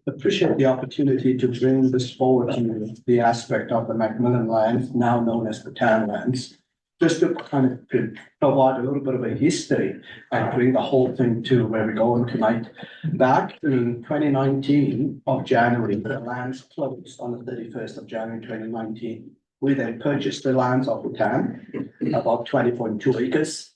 Appreciate the opportunity to bring this forward to the aspect of the Macmillan lands, now known as Boutin lands. Just to kind of provide a little bit of a history and bring the whole thing to where we're going tonight. Back in 2019 of January, the lands closed on the 31st of January 2019. We then purchased the lands of Boutin, about 20.2 acres.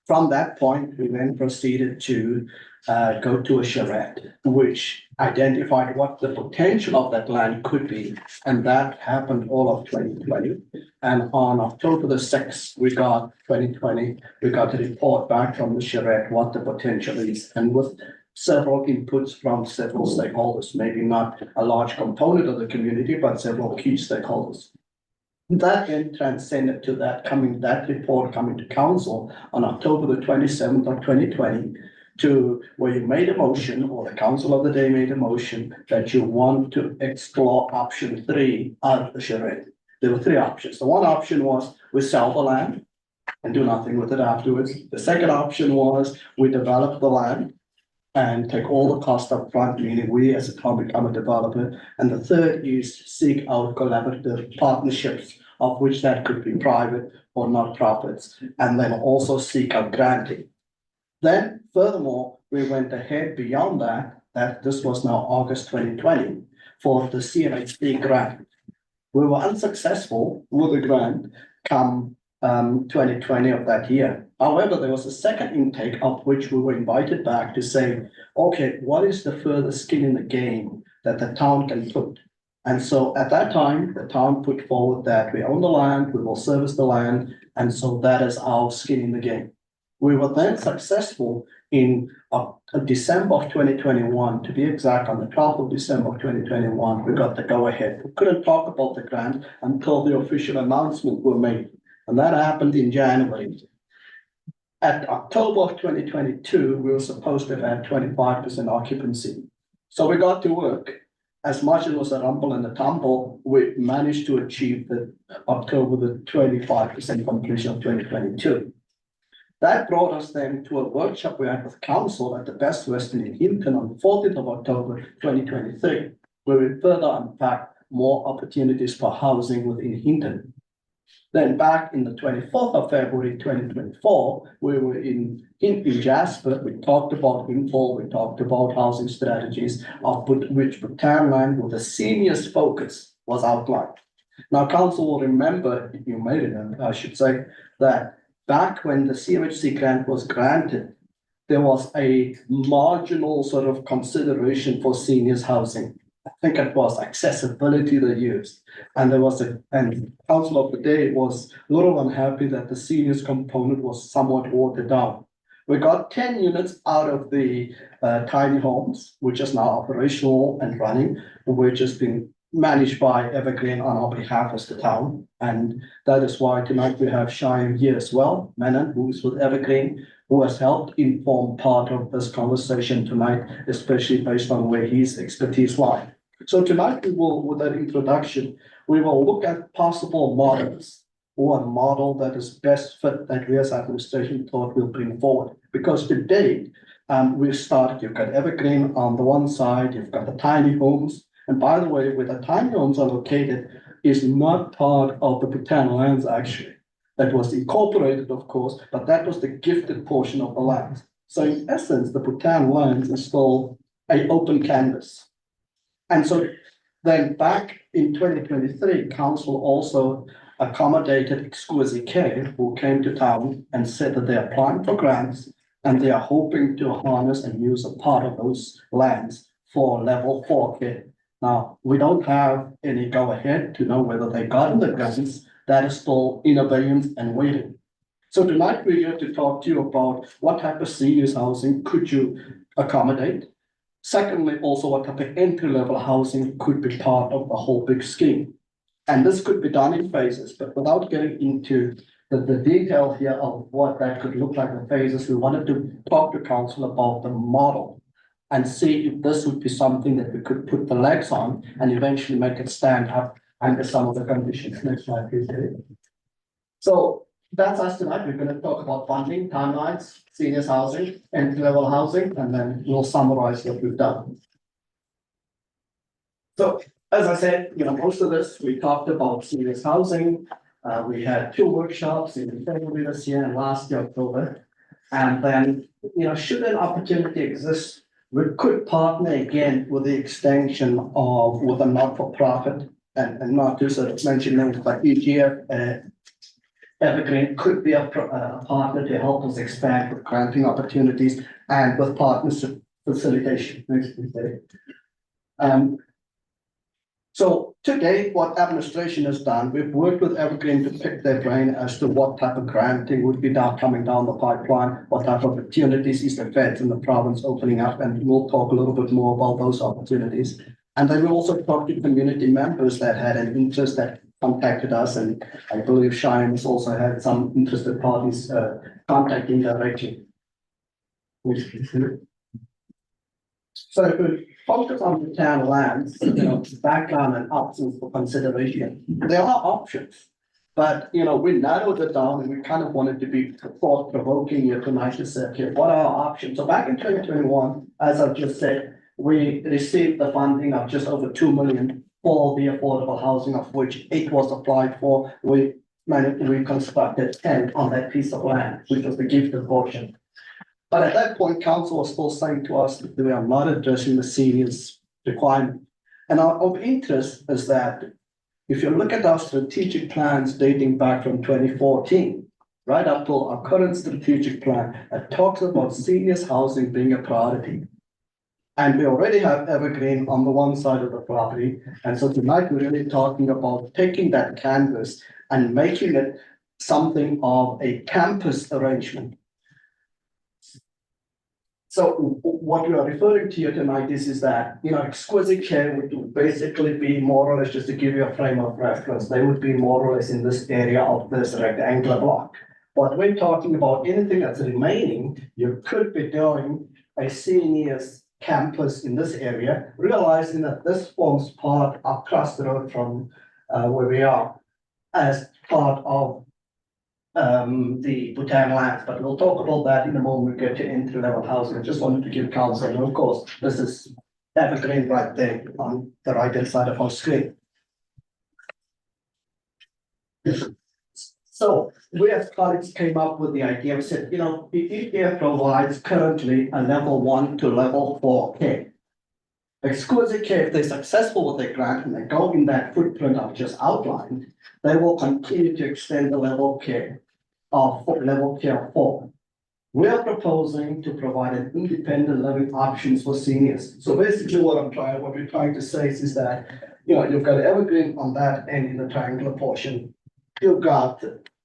From that point, we then proceeded to go to a charrette, which identified what the potential of that land could be. And that happened all of 2020. And on October the 6th, we got 2020, we got a report back from the charrette what the potential is. And with several inputs from several stakeholders, maybe not a large component of the community, but several key stakeholders. That then transcended to that report coming to council on October the 27th of 2020 to where you made a motion, or the council of the day made a motion that you want to explore option 3 out of the charrette. There were 3 options. The one option was we sell the land and do nothing with it afterwards. The second option was we develop the land and take all the cost up front, meaning we as a town become a developer. And the third is seek out collaborative partnerships, of which that could be private or not-profits, and then also seek out granting. Then, furthermore, we went ahead beyond that this was now August 2020, for the CMHD grant. We were unsuccessful with the grant come 2020 of that year. However, there was a second intake of which we were invited back to say, okay, what is the further skin in the game that the town can put? And so at that time, the town put forward that we own the land, we will service the land, and so that is our skin in the game. We were then successful in December of 2021, to be exact, on the 12th of December of 2021, we got the go-ahead. We couldn't talk about the grant until the official announcement were made, and that happened in January. At October of 2022, we were supposed to have had 25% occupancy. So we got to work. As much as it was a rumble and a tumble, we managed to achieve the October the 25% completion of 2022. That brought us then to a workshop we had with council at the Best Western in Hinton on the 14th of October 2023, where we further unpacked more opportunities for housing within Hinton. Then back in the 24th of February 2024, we were in Jasper. We talked about info, we talked about housing strategies, of which Boutin land with a seniors focus was outlined. Now, council will remember, if you made it, I should say, that back when the CMHC grant was granted, there was a marginal sort of consideration for seniors housing. I think it was accessibility they used. And there was and council of the day was a little unhappy that the seniors component was somewhat watered down. We got 10 units out of the tiny homes, which is now operational and running, which has been managed by Evergreen on our behalf as the town. And that is why tonight we have Shyam here as well, Menon, who's with Evergreen, who has helped inform part of this conversation tonight, especially based on where his expertise lie. So tonight we will, with that introduction, we will look at possible models, or a model that is best fit that we as administration thought we'll bring forward. Because to date, we've started, you've got Evergreen on the one side, you've got the tiny homes. And by the way, where the tiny homes are located is not part of the Boutin lands actually. That was incorporated, of course, but that was the gifted portion of the land. So in essence, the Boutin lands is still an open canvas. And so then back in 2023, council also accommodated Exquisite Care, who came to town and said that they're applying for grants and they are hoping to harness and use a part of those lands for level 4 care. Now, we don't have any go-ahead to know whether they got the grants. That is still in abeyance and waiting. So tonight we're here to talk to you about what type of seniors housing could you accommodate. Secondly, also what type of entry-level housing could be part of the whole big scheme. And this could be done in phases, but without getting into the detail here of what that could look like in phases, we wanted to talk to council about the model and see if this would be something that we could put the legs on and eventually make it stand up under some of the conditions. Next slide, please, Dave. So that's us tonight. We're going to talk about funding, timelines, seniors housing, entry-level housing, and then we'll summarize what we've done. So as I said, most of this, we talked about seniors housing. We had two workshops in February this year and last year, October. And then, should an opportunity exist, we could partner again with the extension of, with a not-for-profit and not to sort of mention names, but EGF, Evergreen could be a partner to help us expand with granting opportunities and with partnership facilitation. Next, please. So today, what administration has done, we've worked with Evergreen to pick their brain as to what type of granting would be coming down the pipeline, what type of opportunities is the feds in the province opening up, and we'll talk a little bit more about those opportunities. And then we also talked to community members that had an interest that contacted us, and I believe Cheyenne has also had some interested parties contacting directly. So if we focus on the town lands, background and options for consideration, there are options. But, we narrowed it down and we kind of wanted to be thought provoking here tonight to say, okay, what are our options? So back in 2021, as I've just said, we received the funding of just over 2 million for the affordable housing, of which 8 was applied for. We constructed 10 on that piece of land, which was the gifted portion. But at that point, council was still saying to us that we are not addressing the seniors requirement. And of interest is that if you look at our strategic plans dating back from 2014, right up to our current strategic plan, it talks about seniors housing being a priority. And we already have Evergreen on the one side of the property. And so tonight we're really talking about taking that canvas and making it something of a campus arrangement. So what we are referring to here tonight is that, exquisite care would basically be more or less, just to give you a frame of reference, they would be more or less in this area of this rectangular block. But we're talking about anything that's remaining, you could be doing a seniors campus in this area, realizing that this forms part across the road from where we are as part of the Boutin lands, but we'll talk about that in a moment we get to entry-level housing. I just wanted to give council, and of course, this is Evergreen right there on the right-hand side of our screen. So we as colleagues came up with the idea, we said, the EPF provides currently a level 1 to level 4 care. Exquisite care, if they're successful with their grant and they go in that footprint I've just outlined, they will continue to extend the level of care of level care 4. We are proposing to provide an independent living options for seniors. So basically what we're trying to say is that, you've got Evergreen on that end in the triangular portion. You've got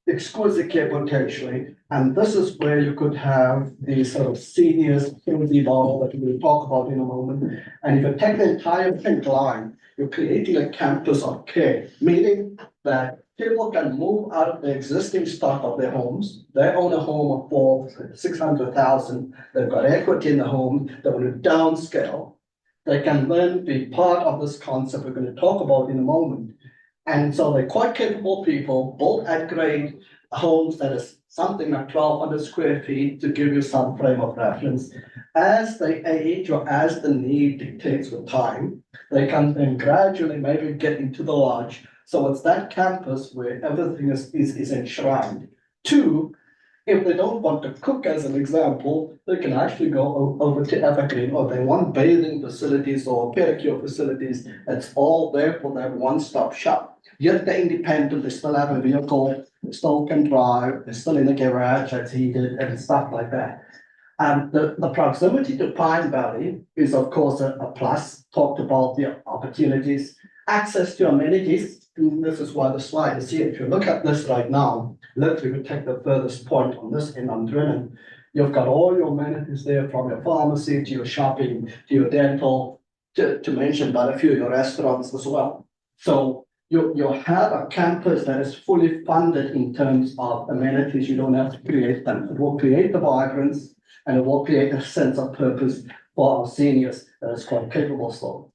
exquisite care potentially, and this is where you could have the sort of seniors community model that we will talk about in a moment. And if you take the entire pink line, you're creating a campus of care, meaning that people can move out of the existing stock of their homes. They own a home for 600,000. They've got equity in the home. They want to downscale. They can then be part of this concept we're going to talk about in a moment. And so they're quite capable people, built at grade homes that is something like 1,200 square feet to give you some frame of reference. As they age or as the need dictates with time, they can then gradually maybe get into the lodge. So it's that campus where everything is enshrined. 2, if they don't want to cook, as an example, they can actually go over to Evergreen, or they want bathing facilities or pedicure facilities. It's all there for that one-stop shop. Yet they're independent, they still have a vehicle, they still can drive, they're still in the garage that's heated and stuff like that. And the proximity to Pine Valley is, of course, a plus. Talked about the opportunities, access to amenities. And this is why the slide is here. If you look at this right now, literally we take the furthest point on this end on Drennan. You've got all your amenities there, from your pharmacy to your shopping to your dental, to mention but a few of your restaurants as well. So you have a campus that is fully funded in terms of amenities. You don't have to create them. It will create the vibrance and it will create a sense of purpose for our seniors that is quite capable still.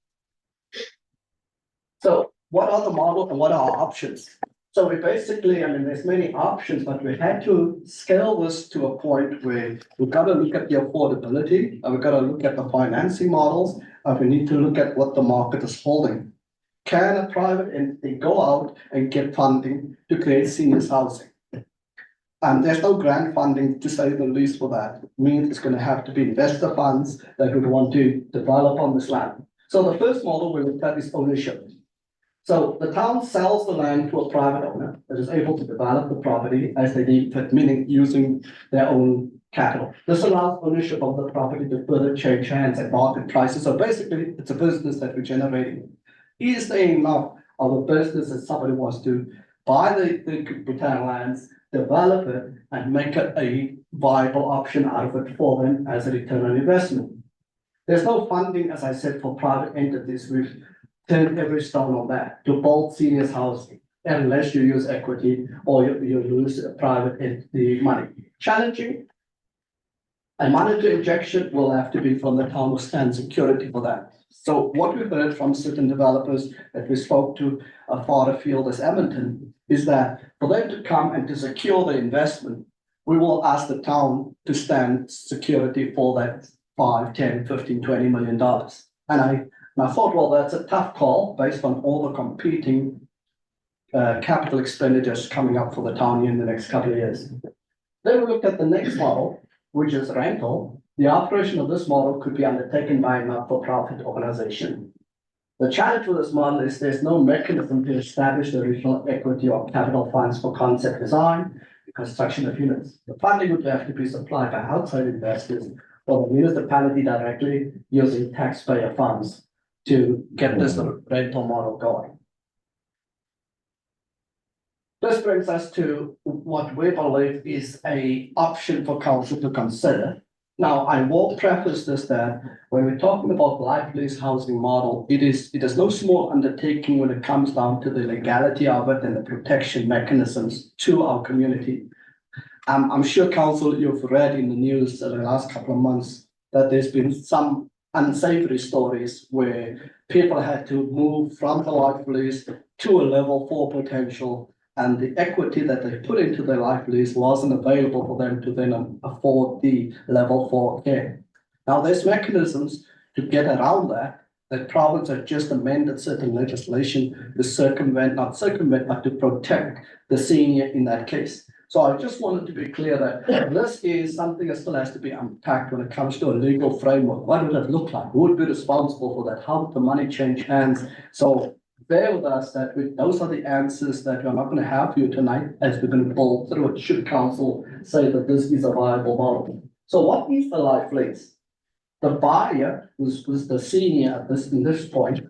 So what are the models and what are our options? So we basically, there's many options, but we had to scale this to a point where we've got to look at the affordability and we've got to look at the financing models we need to look at what the market is holding. Can a private entity go out and get funding to create seniors housing? And there's no grant funding, to say the least, for that. It means it's going to have to be investor funds that would want to develop on this land. So the first model we looked at is ownership. So the town sells the land to a private owner that is able to develop the property as they deem fit, meaning using their own capital. This allows ownership of the property to further change hands at market prices. So basically, it's a business that we're generating. Is there enough of a business that somebody wants to buy the Boutin lands, develop it, and make it a viable option out of it for them as a return on investment? There's no funding, as I said, for private entities. We've turned every stone on that to build seniors housing, unless you use equity or you lose private entity money. Challenging. A monetary injection will have to be from the town will stand security for that. So what we've heard from certain developers that we spoke to far afield as Edmonton is that for them to come and to secure the investment, we will ask the town to stand security for that 5, 10, 15, $20 million. And I thought, well, that's a tough call based on all the competing capital expenditures coming up for the town in the next couple of years. Then we looked at the next model, which is rental. The operation of this model could be undertaken by a not-for-profit organization. The challenge with this model is there's no mechanism to establish the original equity or capital funds for concept design and construction of units. The funding would have to be supplied by outside investors or the municipality directly using taxpayer funds to get this rental model going. This brings us to what we believe is an option for council to consider. Now, I will preface this that when we're talking about life lease housing model, it is no small undertaking when it comes down to the legality of it and the protection mechanisms to our community. I'm sure, council, you've read in the news in the last couple of months that there's been some unsavory stories where people had to move from the life lease to a level 4 potential, and the equity that they put into their life lease wasn't available for them to then afford the level 4 care. Now, there's mechanisms to get around that. The province have just amended certain legislation to not to protect the senior in that case. So I just wanted to be clear that this is something that still has to be unpacked when it comes to a legal framework. What would it look like? Who would be responsible for that? How would the money change hands? So bear with us that those are the answers that we're not going to have for you tonight as we're going to pull through it should council say that this is a viable model. So what is the life lease? The buyer, who's the senior at this point,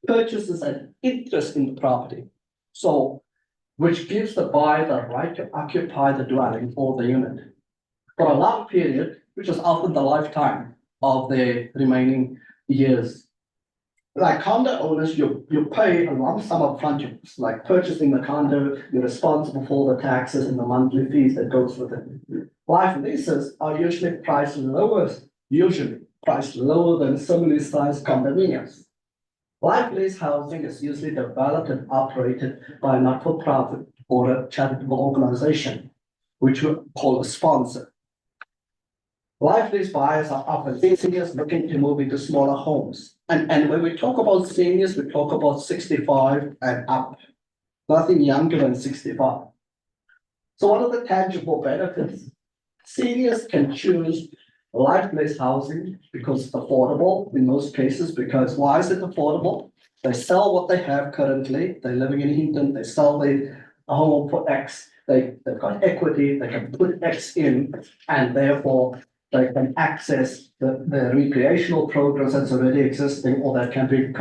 purchases an interest in the property. So which gives the buyer the right to occupy the dwelling or the unit for a long period, which is often the lifetime of their remaining years. Like condo owners, you pay a lump sum up front, like purchasing the condo, you're responsible for the taxes and the monthly fees that goes with it. Life leases are usually priced lower than similarly sized condominiums. Life lease housing is usually developed and operated by a not-for-profit or a charitable organization, which we call a sponsor. Life lease buyers are often seniors looking to move into smaller homes. And when we talk about seniors, we talk about 65 and up, nothing younger than 65. So what are the tangible benefits? Seniors can choose life lease housing because it's affordable in most cases. Because why is it affordable? They sell what they have currently. They're living in Hinton. They sell their home for X. They've got equity. They can put X in, and therefore they can access the recreational programs that's already existing, or that can be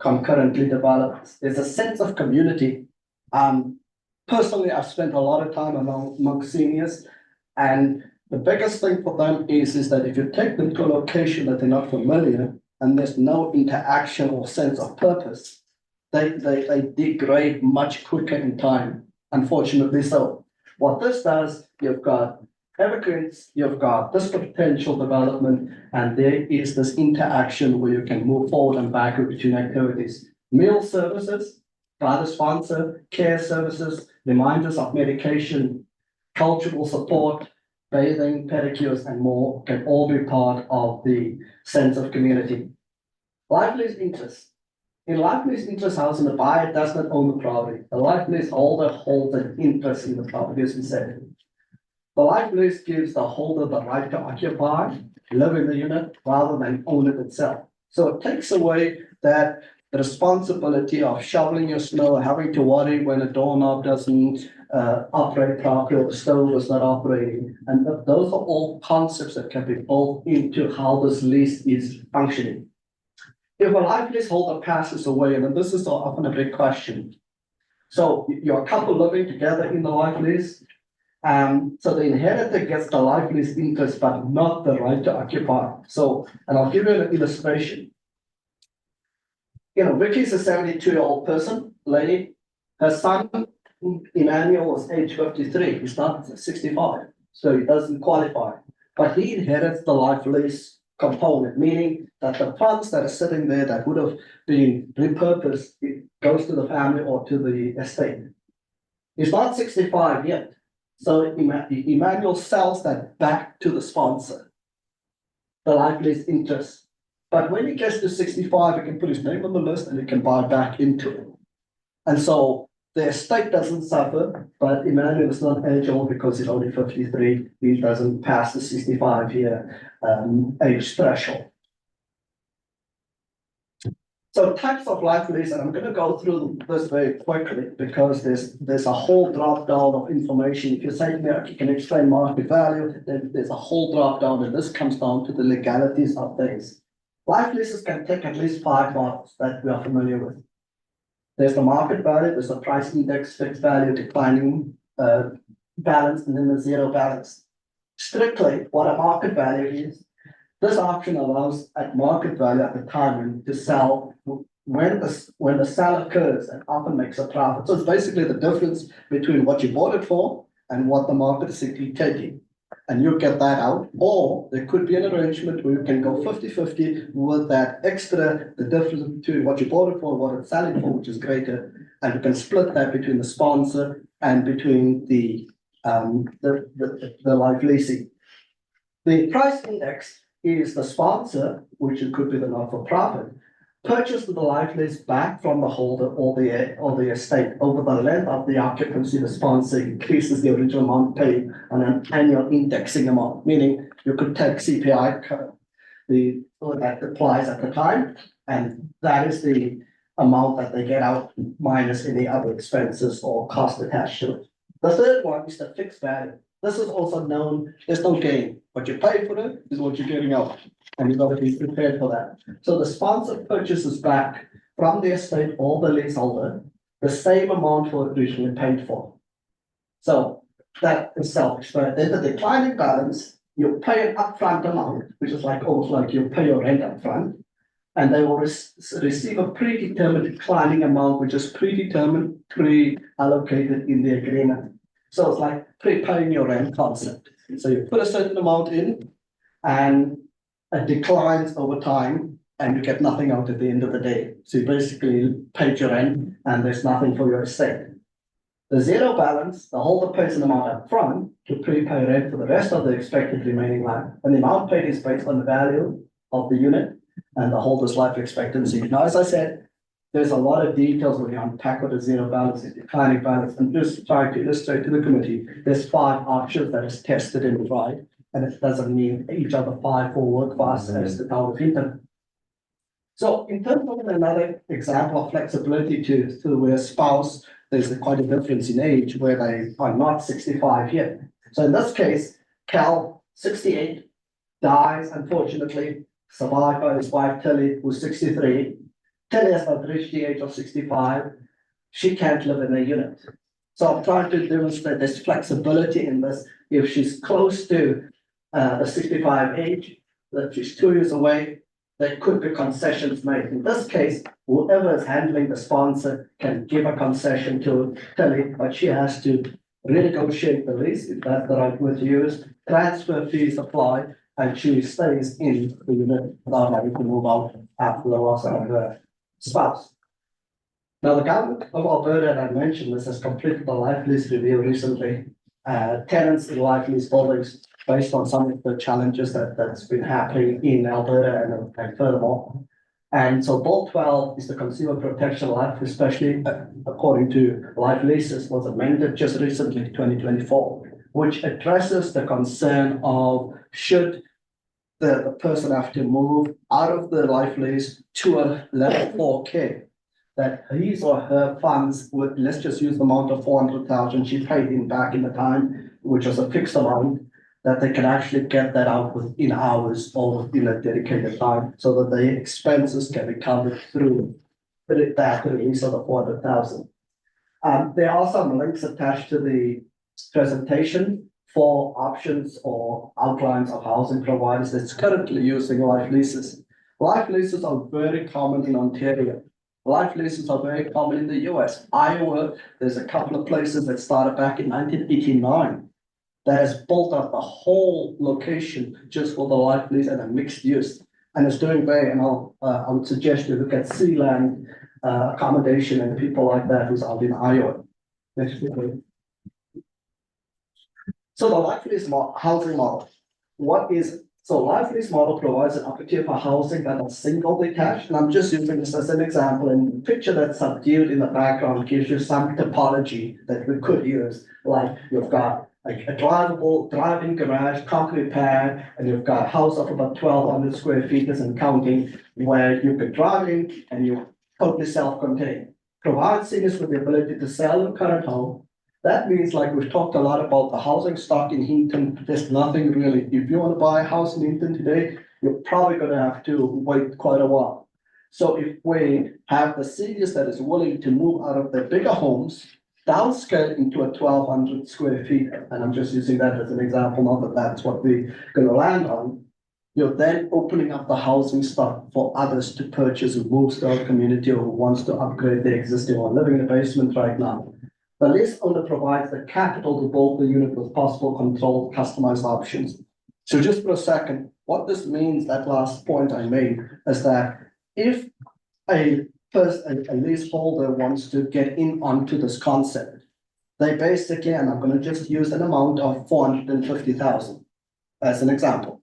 concurrently developed. There's a sense of community. Personally, I've spent a lot of time among seniors, and the biggest thing for them is that if you take them to a location that they're not familiar and there's no interaction or sense of purpose, they degrade much quicker in time, unfortunately. So what this does, you've got evergreens, you've got this potential development, and there is this interaction where you can move forward and backward between activities. Meal services, father sponsor, care services, reminders of medication, cultural support, bathing, pedicures, and more can all be part of the sense of community. Life lease interest. In life lease interest housing, the buyer does not own the property. The life lease holder holds an interest in the property, as we said. The life lease gives the holder the right to occupy, live in the unit, rather than own it itself. So it takes away that the responsibility of shoveling your snow, having to worry when a doorknob doesn't operate properly or the stove is not operating. And those are all concepts that can be built into how this lease is functioning. If a life lease holder passes away, and this is often a big question. So you're a couple living together in the life lease. So the inheritor gets the life lease interest, but not the right to occupy. So, and I'll give you an illustration. Vicky's a 72-year-old person, lady. Her son, Emmanuel, was age 53. He's not 65, so he doesn't qualify. But he inherits the life lease component, meaning that the funds that are sitting there that would have been repurposed, it goes to the family or to the estate. He's not 65 yet. So Emmanuel sells that back to the sponsor, the life lease interest. But when he gets to 65, he can put his name on the list and he can buy back into it. And so the estate doesn't suffer, but Emmanuel is not eligible because he's only 53. He doesn't pass the 65-year age threshold. So types of life lease, and I'm going to go through this very quickly because there's a whole drop down of information. If you say to me, you can explain market value, then there's a whole drop down, and this comes down to the legalities of things. Life leases can take at least 5 models that we are familiar with. There's the market value, there's the price index, fixed value, declining balance, and then the zero balance. Strictly, what a market value is, this option allows at market value at the time to sell when the sale occurs and often makes a profit. So it's basically the difference between what you bought it for and what the market is taking. And you get that out, or there could be an arrangement where you can go 50-50 with that extra, the difference between what you bought it for and what it's selling for, which is greater, and you can split that between the sponsor and between the life leasing. The price index is the sponsor, which it could be the not-for-profit, purchase the life lease back from the holder or the estate over the length of the occupancy. The sponsor increases the original amount paid on an annual indexing amount, meaning you could take CPI that applies at the time, and that is the amount that they get out minus any other expenses or cost attached to it. The third one is the fixed value. This is also known, there's no gain. What you pay for it is what you're getting out. And you've got to be prepared for that. So the sponsor purchases back from the estate or the leaseholder the same amount for originally paid for. So that is self-explanatory. Then the declining balance, you pay an upfront amount, which is almost like you pay your rent upfront, and they will receive a predetermined declining amount, which is predetermined, pre-allocated in the agreement. So it's like prepaying your rent concept. So you put a certain amount in, and it declines over time, and you get nothing out at the end of the day. So you basically paid your rent, and there's nothing for your estate. The zero balance, the holder pays an amount up front to prepay rent for the rest of the expected remaining life, and the amount paid is based on the value of the unit and the holder's life expectancy. Now, as I said, there's a lot of details when you unpack what a zero balance is, declining balance, and just trying to illustrate to the committee, there's 5 options that is tested and tried, and it doesn't mean each of the 5 will work for us as the town of Hinton. So in terms of another example of flexibility to where spouse, there's quite a difference in age where they are not 65 yet. So in this case, Cal, 68, dies unfortunately, survived by his wife Tilly, who's 63. Tilly has not reached the age of 65. She can't live in a unit. So I'm trying to demonstrate this flexibility in this. If she's close to the 65 age, that she's 2 years away, there could be concessions made. In this case, whoever is handling the sponsor can give a concession to Tilly, but she has to renegotiate the lease, if that's the right word to use. Transfer fees apply, and she stays in the unit without having to move out after the loss of her spouse. Now, the government of Alberta, and I mentioned this, has completed the life lease review recently. Tenants in life lease buildings, based on some of the challenges that's been happening in Alberta and furthermore, And so Bolt 12 is the consumer protection life, especially according to life leases, was amended just recently, 2024, which addresses the concern of should the person have to move out of the life lease to a level 4K, that his or her funds would, let's just use the amount of 400,000 she paid in back in the time, which was a fixed amount, that they can actually get that out within hours or within a dedicated time, so that the expenses can be covered through that release of the 400,000. There are some links attached to the presentation for options or outlines of housing providers that's currently using life leases. Life leases are very common in Ontario. Life leases are very common in the US. Iowa, there's a couple of places that started back in 1989 that has built up a whole location just for the life lease and a mixed use. And it's doing very, and I would suggest you look at Sealand accommodation and people like that who's out in Iowa. Next week. So the life lease housing model, life lease model provides an opportunity for housing that are single detached, and I'm just using this as an example, and the picture that's subdued in the background gives you some topology that we could use, like you've got a drivable driving garage, concrete pad, and you've got a house of about 1,200 square feet and counting, where you could drive in and you're totally self-contained. Provide seniors with the ability to sell their current home. That means, like we've talked a lot about the housing stock in Hinton, there's nothing really. If you want to buy a house in Hinton today, you're probably going to have to wait quite a while. So if we have the seniors that is willing to move out of their bigger homes, downscale into a 1,200 square feet, and I'm just using that as an example, not that that's what we're going to land on, you're then opening up the housing stock for others to purchase who moves to our community or who wants to upgrade their existing or living in a basement right now. The lease owner provides the capital to build the unit with possible controlled, customized options. So just for a second, what this means, that last point I made, is that if a leaseholder wants to get in onto this concept, they basically, and I'm going to just use an amount of 450,000 as an example.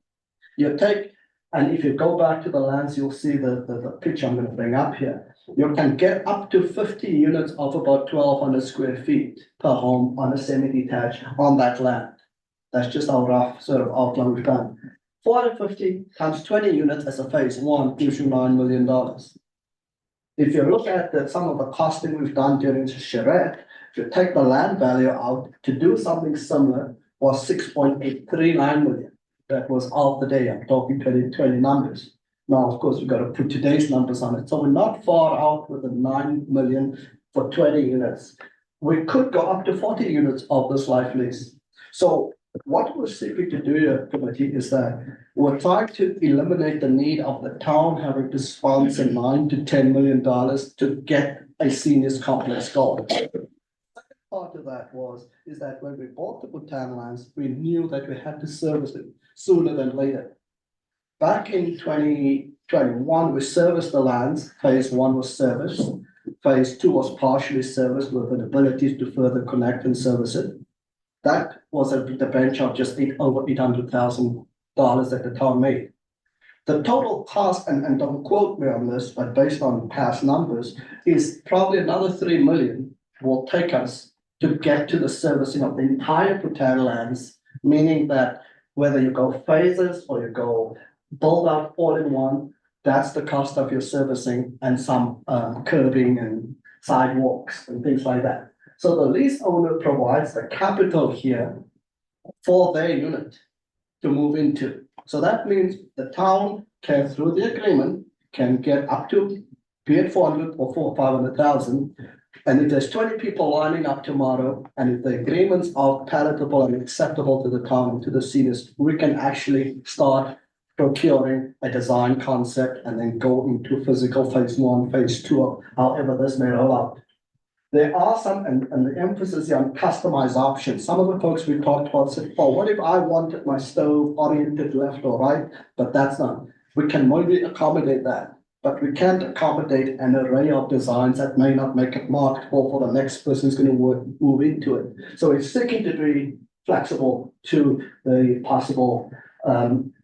You take, and if you go back to the lands, you'll see the picture I'm going to bring up here. You can get up to 50 units of about 1,200 square feet per home on a semi-detached on that land. That's just our rough sort of outline we've done. 450 times 20 units as a phase one gives you $9 million. If you look at some of the costing we've done during the charrette, if you take the land value out, to do something similar was 6.839 million. That was all the day. I'm talking 2020 numbers. Now, of course, we've got to put today's numbers on it. So we're not far out with the 9 million for 20 units. We could go up to 40 units of this life lease. So what we're seeking to do here, committee, is that we're trying to eliminate the need of the town having to sponsor $9 to $10 million to get a seniors complex going. Part of that is that when we bought the Boutin lands, we knew that we had to service it sooner than later. Back in 2021, we serviced the lands. Phase one was serviced. Phase two was partially serviced with an ability to further connect and service it. That was at the bench of just over $800,000 that the town made. The total cost, and don't quote me on this, but based on past numbers, is probably another 3 million will take us to get to the servicing of the entire Boutin lands, meaning that whether you go phases or you go build out all in one, that's the cost of your servicing and some curbing and sidewalks and things like that. So the lease owner provides the capital here for their unit to move into. So that means the town can, through the agreement, can get up to, be it 400 or 500,000. And if there's 20 people lining up tomorrow, and if the agreements are palatable and acceptable to the town, to the seniors, we can actually start procuring a design concept and then go into physical phase one, phase two, however this may roll out. There are some, and the emphasis is on customized options. Some of the folks we talked about said, oh, what if I wanted my stove oriented left or right? But that's not, we can maybe accommodate that, but we can't accommodate an array of designs that may not make it marketable for the next person who's going to move into it. So it's seeking to be flexible to the possible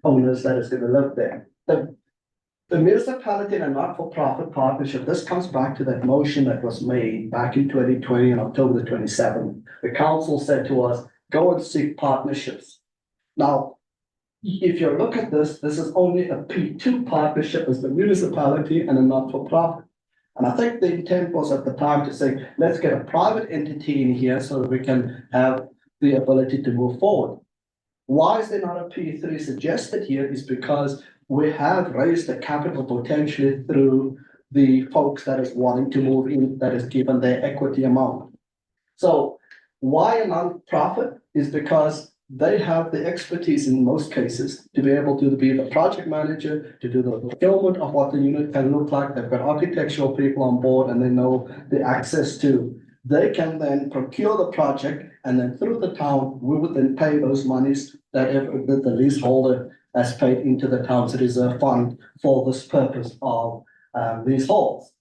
owners that is going to live there. The municipality and a not-for-profit partnership, this comes back to that motion that was made back in 2020 on October the 27th. The council said to us, go and seek partnerships. Now, if you look at this, this is only a P2 partnership as the municipality and a not-for-profit. And I think the intent was at the time to say, let's get a private entity in here so that we can have the ability to move forward. Why is there not a P3 suggested here is because we have raised the capital potentially through the folks that is wanting to move in, that is given their equity amount. So why a non-profit is because they have the expertise in most cases to be able to be the project manager, to do the fulfillment of what the unit can look like. They've got architectural people on board and they know the access to. They can then procure the project and then through the town, we would then pay those monies that the leaseholder has paid into the town's reserve fund for this purpose of these halls.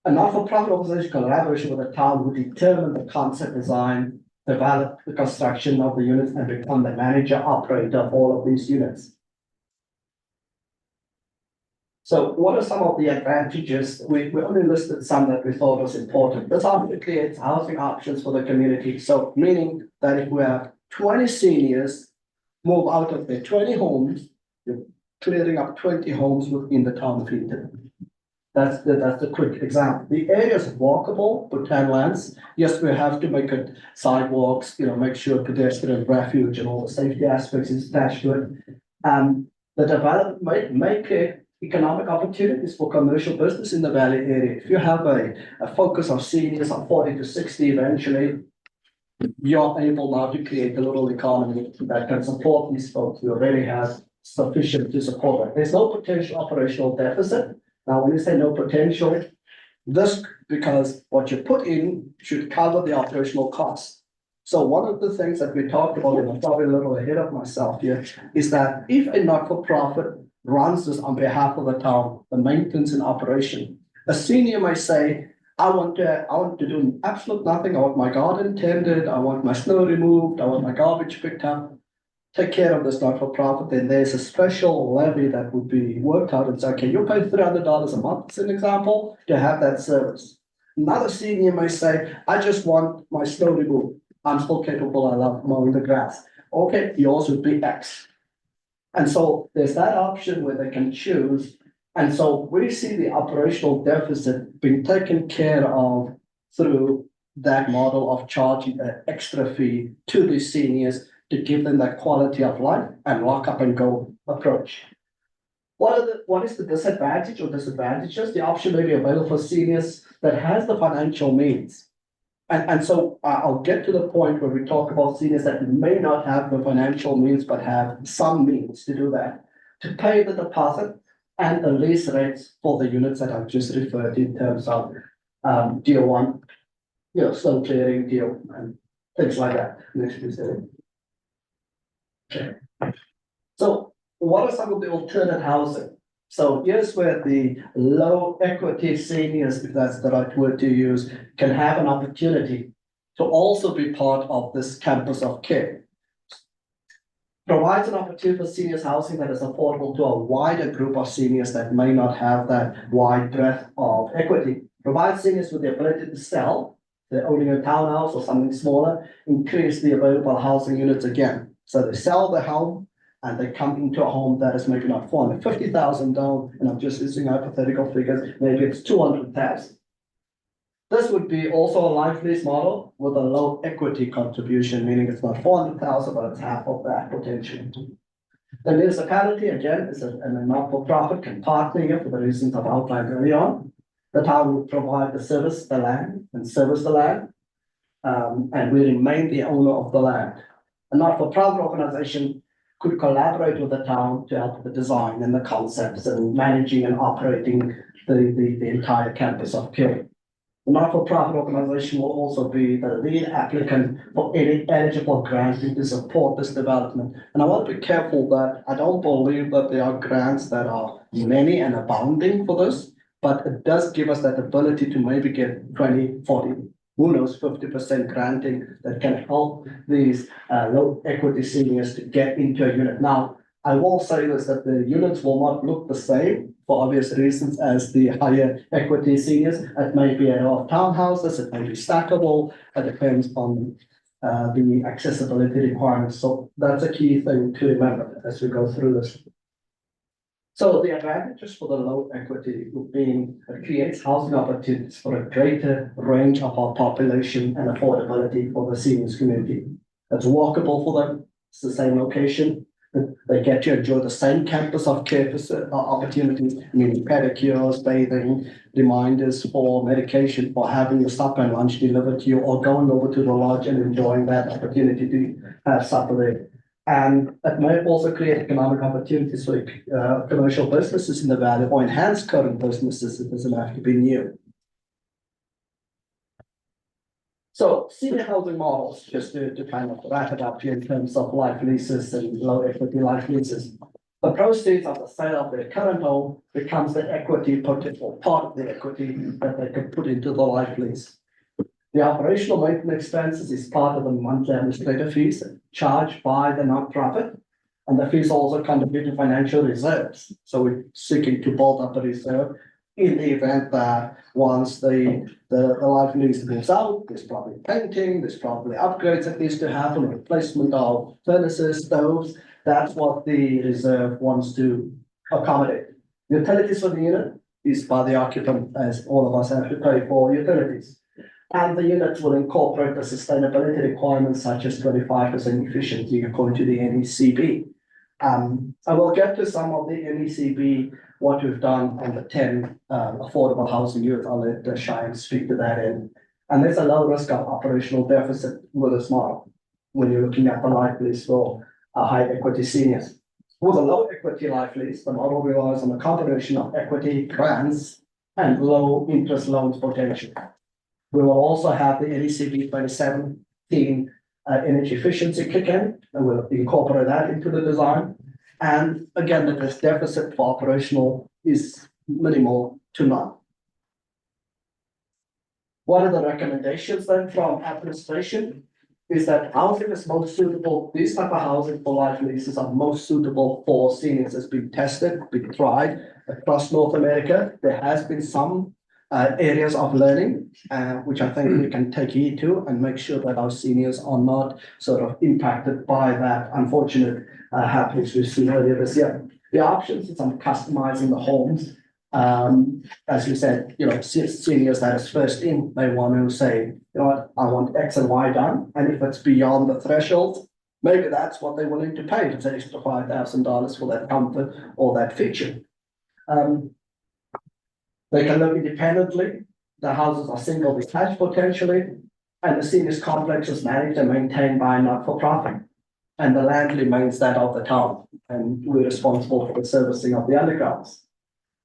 A not-for-profit organization collaboration with the town would determine the concept design, develop the construction of the units and become the manager operator of all of these units. So what are some of the advantages? We only listed some that we thought was important. This obviously creates housing options for the community. So meaning that if we have 20 seniors move out of their 20 homes, you're clearing up 20 homes within the town of Hinton. That's the quick example. The area is walkable, Boutin lands. Yes, we have to make it sidewalks, make sure pedestrian refuge and all the safety aspects is attached to it. The development may create economic opportunities for commercial business in the valley area. If you have a focus of seniors of 40 to 60 eventually, you're able now to create a little economy that can support these folks. You already have sufficient to support it. There's no potential operational deficit. Now, when you say no potential, this because what you put in should cover the operational costs. So one of the things that we talked about, and I'm probably a little ahead of myself here, is that if a not-for-profit runs this on behalf of the town, the maintenance and operation, a senior may say, I want to do absolute nothing. I want my garden tended. I want my snow removed. I want my garbage picked up. Take care of this not-for-profit. Then there's a special levy that would be worked out and say, okay, you pay $300 a month, as an example, to have that service. Another senior may say, I just want my snow removed. I'm still capable. I love mowing the grass. Okay, yours would be X. And so there's that option where they can choose. And so we see the operational deficit being taken care of through that model of charging an extra fee to the seniors to give them that quality of life and lock up and go approach. What is the disadvantage or disadvantages? The option may be available for seniors that has the financial means. And so I'll get to the point where we talk about seniors that may not have the financial means, but have some means to do that, to pay the deposit and the lease rates for the units that I've just referred to in terms of deal one, snow clearing deal and things like that. Okay. So what are some of the alternate housing? So here's where the low equity seniors, if that's the right word to use, can have an opportunity to also be part of this campus of care. Provides an opportunity for seniors housing that is affordable to a wider group of seniors that may not have that wide breadth of equity. Provides seniors with the ability to sell, they're owning a townhouse or something smaller, increase the available housing units again. So they sell the home and they come into a home that is maybe not 450,000 down, and I'm just using hypothetical figures, maybe it's 200,000. This would be also a life lease model with a low equity contribution, meaning it's not 400,000, but it's half of that potentially. The municipality, again, is a not-for-profit, can partner here for the reasons I've outlined early on. The town would provide the service, the land, and service the land, and we remain the owner of the land. A not-for-profit organization could collaborate with the town to help with the design and the concepts and managing and operating the entire campus of care. The not-for-profit organization will also be the lead applicant for any eligible grants to support this development. And I want to be careful that I don't believe that there are grants that are many and abounding for this, but it does give us that ability to maybe get 20, 40, who knows, 50% granting that can help these low equity seniors to get into a unit. Now, I will say this, that the units will not look the same for obvious reasons as the higher equity seniors. It may be of townhouses, it may be stackable, it depends on the accessibility requirements. So that's a key thing to remember as we go through this. So the advantages for the low equity being it creates housing opportunities for a greater range of our population and affordability for the seniors community. It's walkable for them. It's the same location. They get to enjoy the same campus of care opportunities, meaning pedicures, bathing, reminders for medication, for having your supper and lunch delivered to you, or going over to the lodge and enjoying that opportunity to have supper there. And it may also create economic opportunities for commercial businesses in the valley or enhance current businesses. It doesn't have to be new. So senior housing models, just to kind of wrap it up here in terms of life leases and low equity life leases. The proceeds of the sale of their current home becomes the equity potential, part of the equity that they can put into the life lease. The operational maintenance expenses is part of the monthly administrative fees charged by the nonprofit. And the fees also contribute to financial reserves. So we're seeking to build up a reserve in the event that once the life lease moves out, there's probably painting, there's probably upgrades that needs to happen, replacement of furnaces, stoves. That's what the reserve wants to accommodate. Utilities for the unit is by the occupant, as all of us have to pay for utilities. And the units will incorporate the sustainability requirements such as 25% efficiency according to the NECB. I will get to some of the NECB, what we've done on the 10 affordable housing units. I'll let Cheyenne speak to that in. And there's a low risk of operational deficit with this model when you're looking at the life lease for high equity seniors. With a low equity life lease, the model relies on a combination of equity grants and low interest loans potential. We will also have the NECB 2017 energy efficiency kick in, and we'll incorporate that into the design. And again, the deficit for operational is minimal to none. One of the recommendations then from administration is that housing is most suitable, these type of housing for life leases are most suitable for seniors. It's been tested, been tried across North America. There has been some areas of learning, which I think we can take heed to and make sure that our seniors are not sort of impacted by that unfortunate happenings we've seen earlier this year. The options is on customizing the homes. As you said, seniors that is first in, they want to say, you know what, I want X and Y done. And if it's beyond the threshold, maybe that's what they're willing to pay. If it's an extra $5,000 for that comfort or that feature. They can live independently. The houses are single detached potentially, and the seniors complex is managed and maintained by a not-for-profit. And the land remains that of the town, and we're responsible for the servicing of the undergrounds.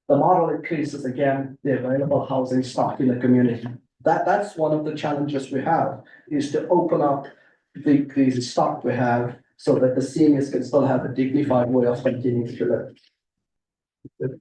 The model increases again the available housing stock in the community. That's one of the challenges we have, is to open up the stock we have so that the seniors can still have a dignified way of continuing to live.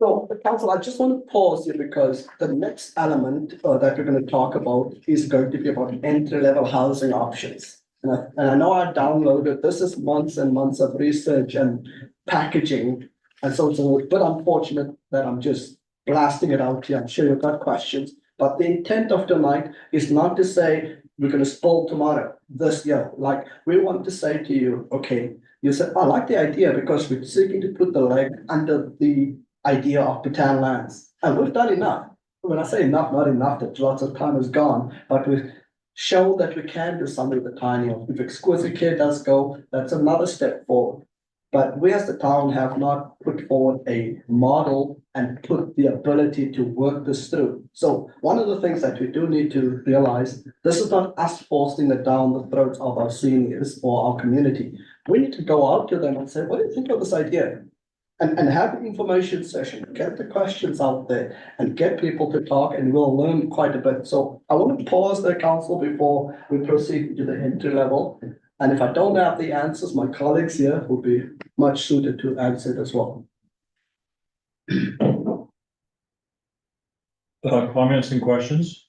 So, Council, I just want to pause here because the next element that we're going to talk about is going to be about entry-level housing options. And I know I downloaded, this is months and months of research and packaging. And so it's a bit unfortunate that I'm just blasting it out here. I'm sure you've got questions. But the intent of tonight is not to say we're going to spoil tomorrow, this year. Like, we want to say to you, okay, you said, I like the idea because we're seeking to put the leg under the idea of Boutin lands. And we've done enough. When I say enough, not enough, that lots of time is gone, but we've shown that we can do something with the tiny. If exquisite care does go, that's another step forward. But we as the town have not put forward a model and put the ability to work this through. So one of the things that we do need to realize, this is not us forcing it down the throats of our seniors or our community. We need to go out to them and say, what do you think of this idea? And have an information session, get the questions out there and get people to talk, and we'll learn quite a bit. So I want to pause the council before we proceed to the entry level. And if I don't have the answers, my colleagues here will be much suited to answer it as well. Comments and questions?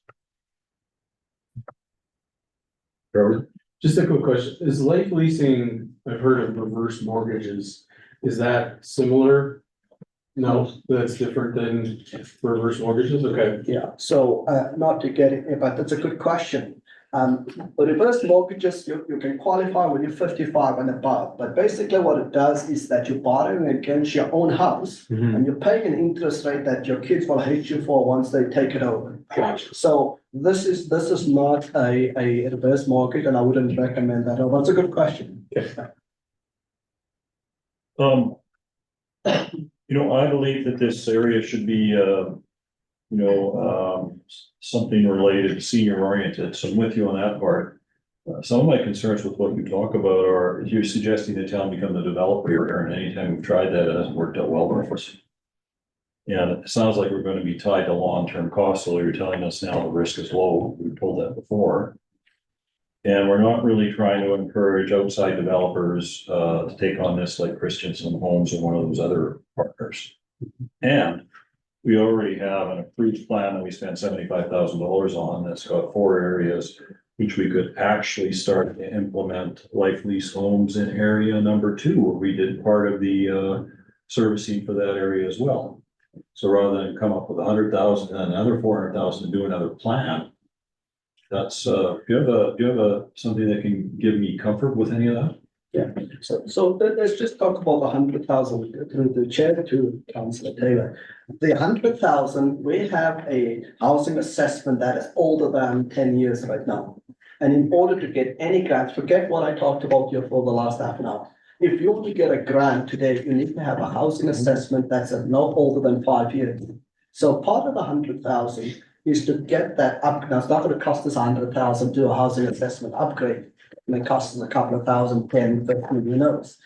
Trevor? Just a quick question, is life leasing, I've heard of reverse mortgages, is that similar? No, that's different than reverse mortgages, okay. Yeah, so not to get it, but that's a good question. Reverse mortgages, you can qualify when you're 55 and above, but basically what it does is that you're borrowing against your own house Mhm. and you're paying an interest rate that your kids will hate you for once they take it over. Gotcha. So this is not a reverse mortgage, and I wouldn't recommend that. That's a good question. I believe that this area should be, something related to senior oriented, so I'm with you on that part. Some of my concerns with what you talk about are, you're suggesting the town become the developer here, and anytime we've tried that, it hasn't worked out well for us. And it sounds like we're gonna be tied to long-term costs, so you're telling us now the risk is low, we've told that before. And we're not really trying to encourage outside developers, to take on this like Christensen Homes or one of those other partners. And we already have an approved plan that we spent $75,000 on that's got 4 areas, which we could actually start to implement life lease homes in area number 2, where we did part of the servicing for that area as well. So rather than come up with 100,000 and another 400,000 to do another plan, that's do you have something that can give me comfort with any of that? Yeah, so let's just talk about the 100,000 through the chair to Councillor Taylor. The 100,000, we have a housing assessment that is older than 10 years right now. And in order to get any grants, forget what I talked about here for the last half an hour. If you want to get a grant today, you need to have a housing assessment that's no older than 5 years. So part of the 100,000 is to get that up. Now, it's not going to cost us 100,000 to do a housing assessment upgrade. And it costs us a couple of thousand, 10, 15, who knows.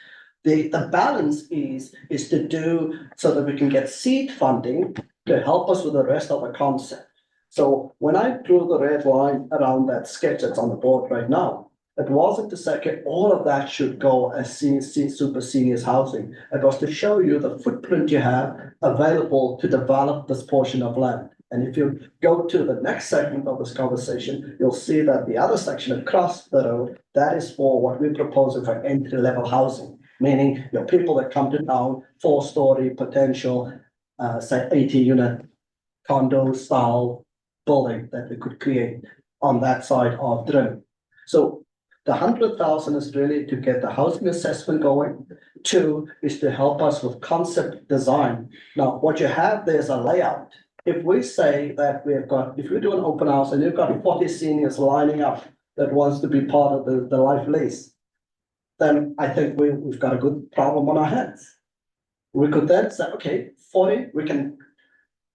The balance is to do so that we can get seed funding to help us with the rest of the concept. So when I drew the red line around that sketch that's on the board right now, it wasn't to say, okay, all of that should go as super seniors housing. It was to show you the footprint you have available to develop this portion of land. And if you go to the next segment of this conversation, you'll see that the other section across the road, that is for what we're proposing for entry-level housing, meaning your people that come to town, 4-story potential, say 80-unit condo style building that we could create on that side of Drim. So the 100,000 is really to get the housing assessment going. 2 is to help us with concept design. Now, what you have there is a layout. If we say that if we do an open house and you've got 40 seniors lining up that wants to be part of the life lease, then I think we've got a good problem on our hands. We could then say, okay, 40,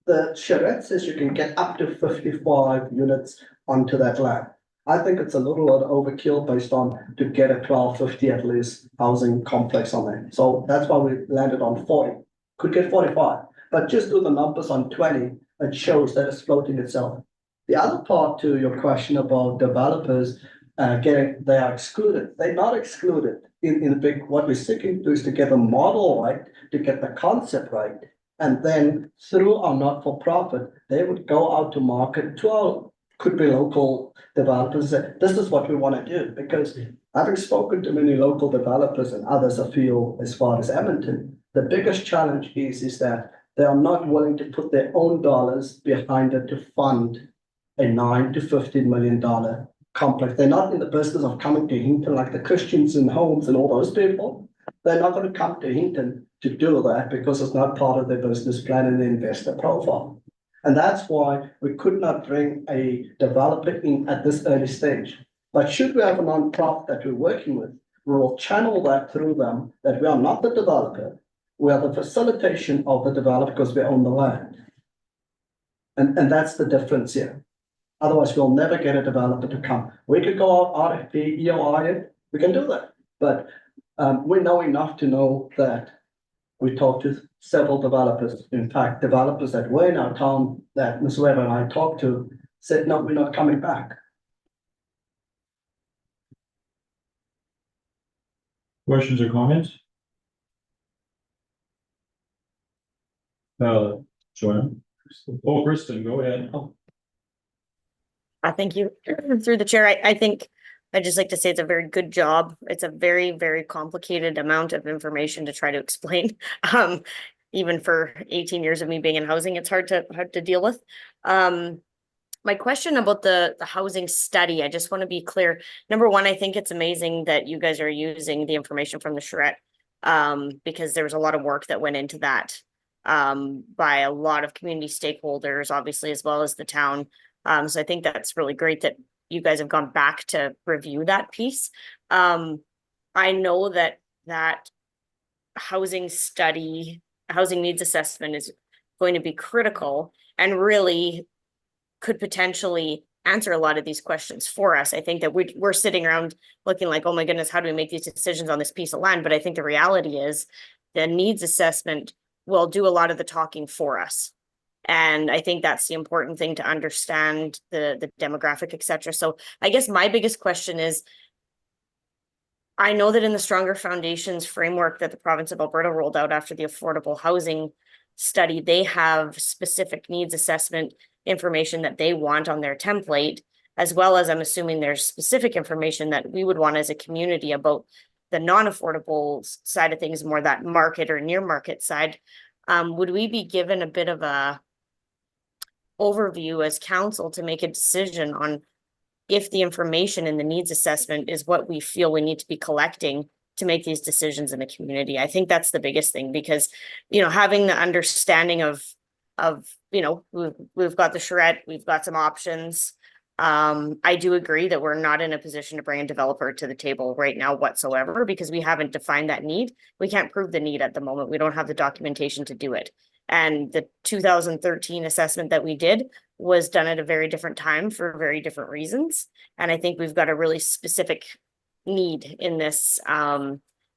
the charrette says you can get up to 55 units onto that land. I think it's a little overkill based on to get a 1250 at least housing complex on there. So that's why we landed on 40. Could get 45, but just do the numbers on 20. It shows that it's floating itself. The other part to your question about developers they are excluded. They're not excluded in the big. What we're seeking to do is to get the model right, to get the concept right, and then through our not-for-profit, they would go out to market to our could be local developers. This is what we want to do, because having spoken to many local developers and others I feel as far as Edmonton, the biggest challenge is that they are not willing to put their own dollars behind it to fund a $9 to $15 million complex. They're not in the business of coming to Hinton like the Christensen Homes and all those people. They're not going to come to Hinton to do that because it's not part of their business plan and the investor profile. And that's why we could not bring a developer in at this early stage. But should we have a non-profit that we're working with, we will channel that through them, that we are not the developer, we are the facilitation of the developer because we own the land. And that's the difference here. Otherwise, we'll never get a developer to come. We could go out RFP, EOI it, we can do that. But we know enough to know that we talked to several developers. In fact, developers that were in our town that Ms. Weber and I talked to said, no, we're not coming back. Questions or comments? Joanne? Oh, Kristen, go ahead. I thank you through the chair. I think I'd just like to say it's a very good job. It's a very, very complicated amount of information to try to explain. Even for 18 years of me being in housing, it's hard to deal with. My question about the housing study, I just want to be clear. Number one, I think it's amazing that you guys are using the information from the charrette, because there was a lot of work that went into that, by a lot of community stakeholders, obviously, as well as the town. So I think that's really great that you guys have gone back to review that piece. I know that housing study, housing needs assessment is going to be critical and really could potentially answer a lot of these questions for us. I think that we're sitting around looking like, oh my goodness, how do we make these decisions on this piece of land? But I think the reality is the needs assessment will do a lot of the talking for us. And I think that's the important thing to understand the demographic, et cetera. So I guess my biggest question is, I know that in the Stronger Foundations framework that the province of Alberta rolled out after the affordable housing study, they have specific needs assessment information that they want on their template, as well as I'm assuming there's specific information that we would want as a community about the non-affordable side of things, more that market or near market side. Would we be given a bit of a overview as council to make a decision on if the information in the needs assessment is what we feel we need to be collecting to make these decisions in the community? I think that's the biggest thing, because, having the understanding of, we've got the charrette, we've got some options. I do agree that we're not in a position to bring a developer to the table right now whatsoever, because we haven't defined that need. We can't prove the need at the moment. We don't have the documentation to do it. And the 2013 assessment that we did was done at a very different time for very different reasons. And I think we've got a really specific need in this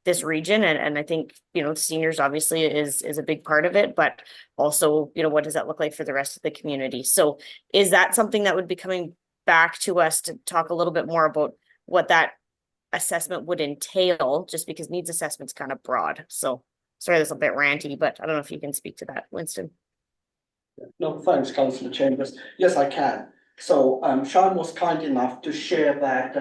this region. And I think, seniors obviously is a big part of it, but also, what does that look like for the rest of the community? So is that something that would be coming back to us to talk a little bit more about what that assessment would entail, just because needs assessment's kind of broad? So sorry, that's a bit ranty, but I don't know if you can speak to that, Winston. No, thanks, Councillor Chambers. Yes, I can. So Sean was kind enough to share that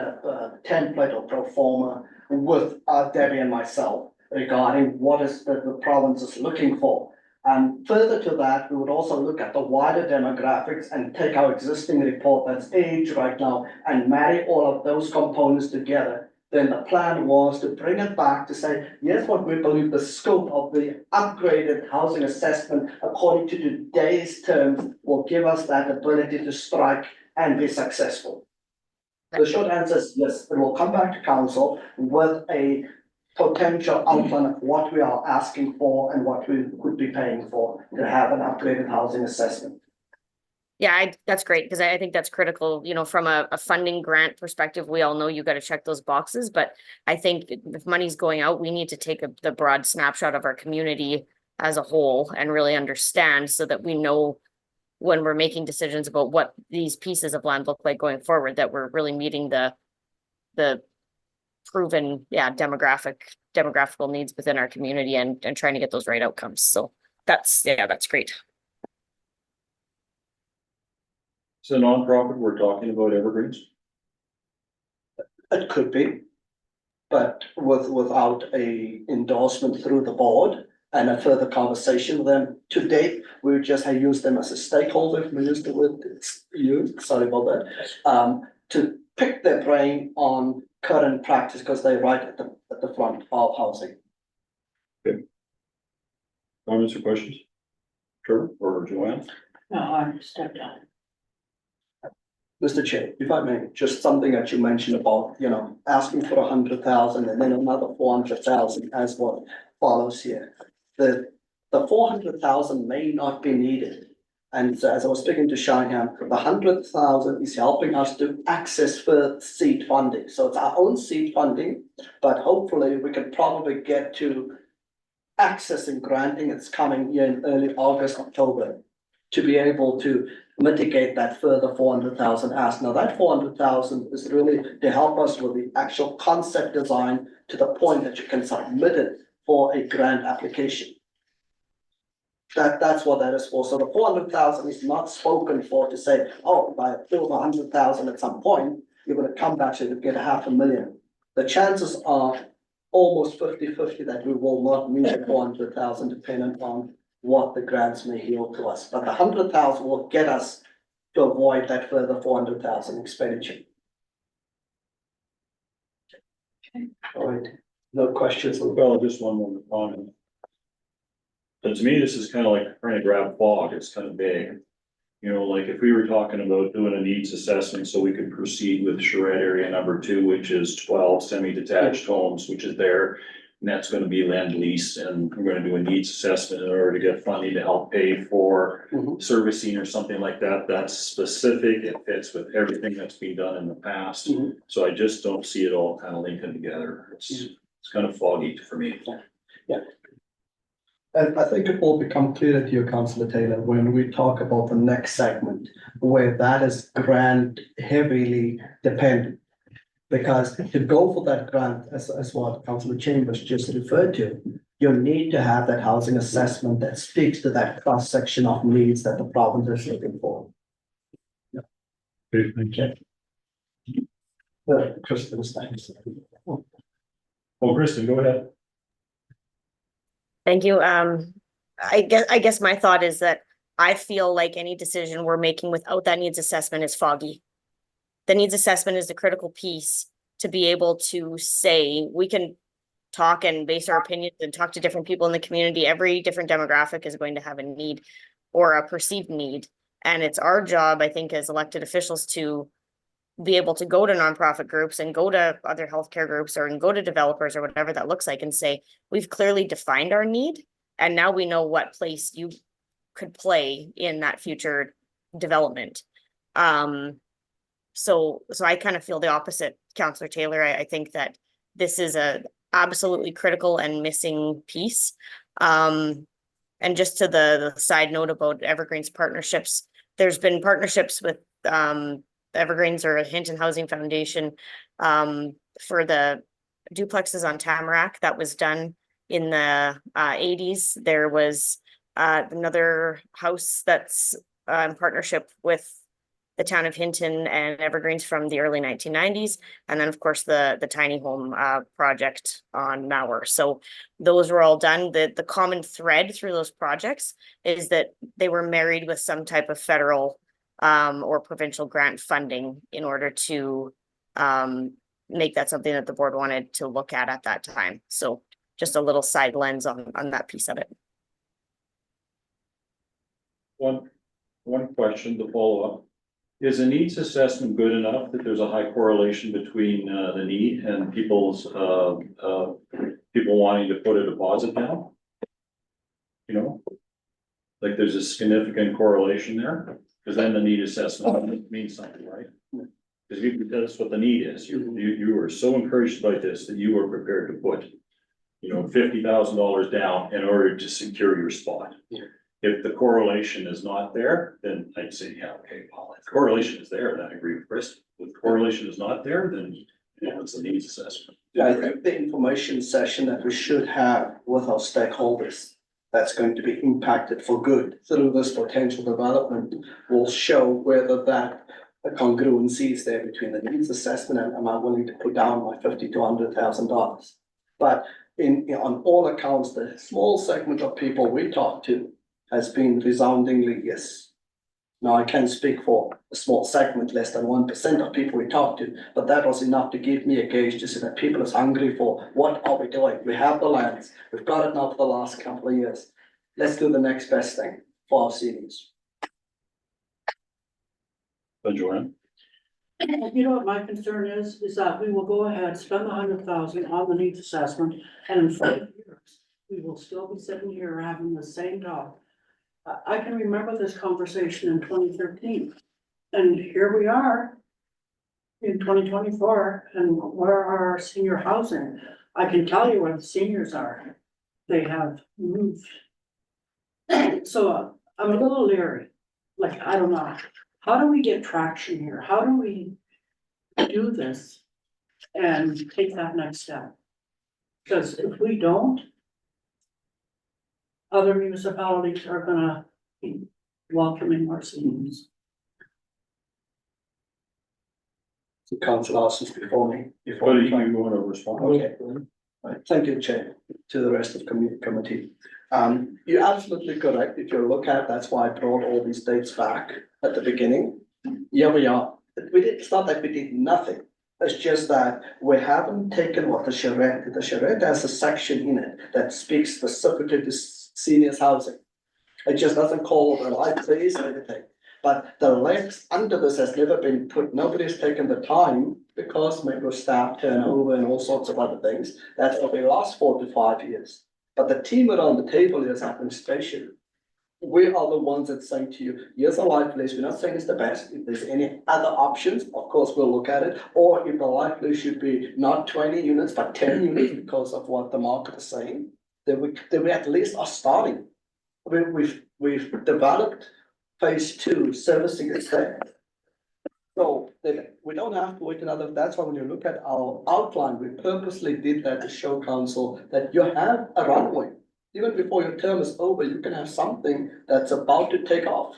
template or pro forma with Debbie and myself regarding what is the province is looking for. And further to that, we would also look at the wider demographics and take our existing report that's aged right now and marry all of those components together. Then the plan was to bring it back to say, yes, what we believe the scope of the upgraded housing assessment according to today's terms will give us that ability to strike and be successful. The short answer is yes, it will come back to council with a potential outline of what we are asking for and what we could be paying for to have an upgraded housing assessment. Yeah, that's great, because I think that's critical, from a funding grant perspective. We all know you got to check those boxes, but I think if money's going out, we need to take the broad snapshot of our community as a whole and really understand, so that we know when we're making decisions about what these pieces of land look like going forward, that we're really meeting the proven, demographical needs within our community and trying to get those right outcomes. So that's great. It's a nonprofit, we're talking about evergreens. It could be, but without a endorsement through the board and a further conversation with them. To date, we just have used them as a stakeholder, if we use the word sorry about that, to pick their brain on current practice, because they're right at the front of housing. Okay. Comments or questions? Trevor or Joanne? No, I stepped down. Mr. Chair, if I may, just something that you mentioned about, asking for 100,000 and then another 400,000 as what follows here. The 400,000 may not be needed. And so as I was speaking to Shaham, the 100,000 is helping us to access for seed funding. So it's our own seed funding, but hopefully we can probably get to accessing granting. It's coming here in early August, October, to be able to mitigate that further 400,000 ask. Now that 400,000 is really to help us with the actual concept design to the point that you can submit it for a grant application. That's what that is for. So the 400,000 is not spoken for to say, oh, if I build 100,000 at some point, you're gonna come back to get 500,000. The chances are almost 50-50 that we will not meet the 400,000 depending on what the grants may yield to us. But the 100,000 will get us to avoid that further 400,000 expenditure. All right, no questions. Well, just one more comment. But to me, this is kind of like trying to grab fog, it's kind of vague. You know, like if we were talking about doing a needs assessment, so we could proceed with charrette area number 2, which is 12 semi-detached homes, which is there. And that's gonna be land lease, and we're gonna do a needs assessment in order to get funding to help pay for Mhm. servicing or something like that. That's specific, it fits with everything that's been done in the past. Mhm. So I just don't see it all kind of linking together. It's kind of foggy for me. And I think it will become clear to you, Councillor Taylor, when we talk about the next segment, where that is grant heavily dependent. Because to go for that grant, as what Councillor Chambers just referred to, you need to have that housing assessment that speaks to that cross section of needs that the province is looking for. Okay, thank you. Kristen's thanks. Well, Kristen, go ahead. Thank you. I guess my thought is that I feel like any decision we're making without that needs assessment is foggy. The needs assessment is the critical piece to be able to say, we can talk and base our opinions and talk to different people in the community. Every different demographic is going to have a need or a perceived need. And it's our job, I think, as elected officials to be able to go to nonprofit groups and go to other healthcare groups and go to developers or whatever that looks like and say, we've clearly defined our need. And now we know what place you could play in that future development. So I kind of feel the opposite, Councillor Taylor. I think that this is a absolutely critical and missing piece. And just to the side note about Evergreen's partnerships, there's been partnerships with Evergreens or Hinton Housing Foundation for the duplexes on Tamarack. That was done in the 80s. There was another house that's in partnership with the town of Hinton and Evergreens from the early 1990s. And then of course the tiny home project on Mauer. So those were all done. The common thread through those projects is that they were married with some type of federal or provincial grant funding in order to make that something that the board wanted to look at that time. So just a little side lens on that piece of it. One question to follow up. Is a needs assessment good enough that there's a high correlation between the need and people's people wanting to put a deposit down? You know? Like there's a significant correlation there, because then the need assessment means something, right? Because that's what the need is. You were so encouraged by this that you were prepared to put, you know, $50,000 down in order to secure your spot. Yeah. If the correlation is not there, then I'd say, yeah, okay, well, if the correlation is there, then I agree with Chris. If the correlation is not there, then, you know, it's a needs assessment. I think the information session that we should have with our stakeholders that's going to be impacted for good through this potential development will show whether that congruency is there between the needs assessment and am I willing to put down my $50,000 to $100,000. But on all accounts, the small segment of people we talk to has been resoundingly yes. Now, I can speak for a small segment, less than 1% of people we talk to, but that was enough to give me a gauge to see that people is hungry for what are we doing? We have the lands, we've got it now for the last couple of years. Let's do the next best thing for our seniors. But Joanne? You know what my concern is that we will go ahead, spend the 100,000 on the needs assessment, and in 5 years, we will still be sitting here having the same talk. I can remember this conversation in 2013, and here we are in 2024, and where are our senior housing? I can tell you where the seniors are. They have moved. So I'm a little leery, like, I don't know. How do we get traction here? How do we do this and take that next step? Because if we don't, other municipalities are gonna be welcoming more seniors. The council asks before me. But you want to respond? Okay. Right, thank you, Chair, to the rest of committee. You're absolutely correct. If you look at, that's why I brought all these dates back at the beginning. Here we are. It's not that we did nothing. It's just that we haven't taken what the charrette has a section in it that speaks specifically to seniors housing. It just doesn't call the right place or anything. But the legs under this has never been put, nobody's taken the time because maybe staff turnover and all sorts of other things. That's over the last 4 to 5 years. But the team around the table is administration. We are the ones that saying to you, here's a life list. We're not saying it's the best. If there's any other options, of course, we'll look at it. Or if the life list should be not 20 units, but 10 units because of what the market is saying, then we at least are starting. We've developed phase 2 servicing estate. So then we don't have to wait another, that's why when you look at our outline, we purposely did that to show council that you have a runway. Even before your term is over, you can have something that's about to take off.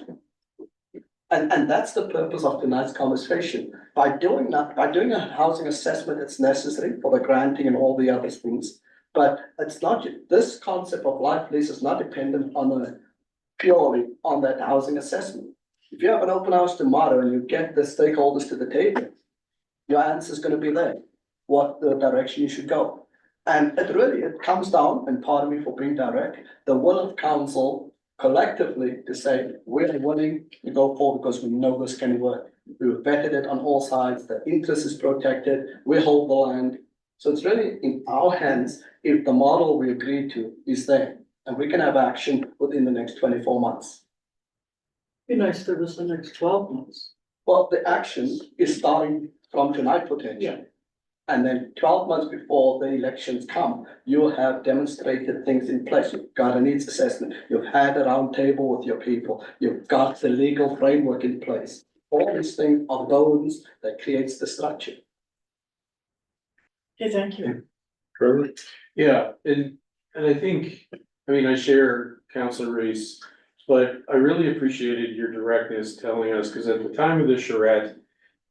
And that's the purpose of tonight's conversation. By doing that, by doing a housing assessment, it's necessary for the granting and all the other things. But it's not, this concept of life lease is not dependent on purely on that housing assessment. If you have an open house tomorrow and you get the stakeholders to the table, your answer is going to be there, what the direction you should go. And it comes down, and pardon me for being direct, the will of council collectively to say, we're willing to go forward because we know this can work. We've vetted it on all sides, the interest is protected, we hold the land. So it's really in our hands if the model we agree to is there, and we can have action within the next 24 months. Be nice if it was the next 12 months. Well, the action is starting from tonight potentially. Yeah. And then 12 months before the elections come, you have demonstrated things in place. You've got a needs assessment. You've had a round table with your people. You've got the legal framework in place. All these things are bones that creates the structure. Okay, thank you. Trevor? Yeah, and I think, I mean, I share Councilor Reese, but I really appreciated your directness telling us, because at the time of the charrette,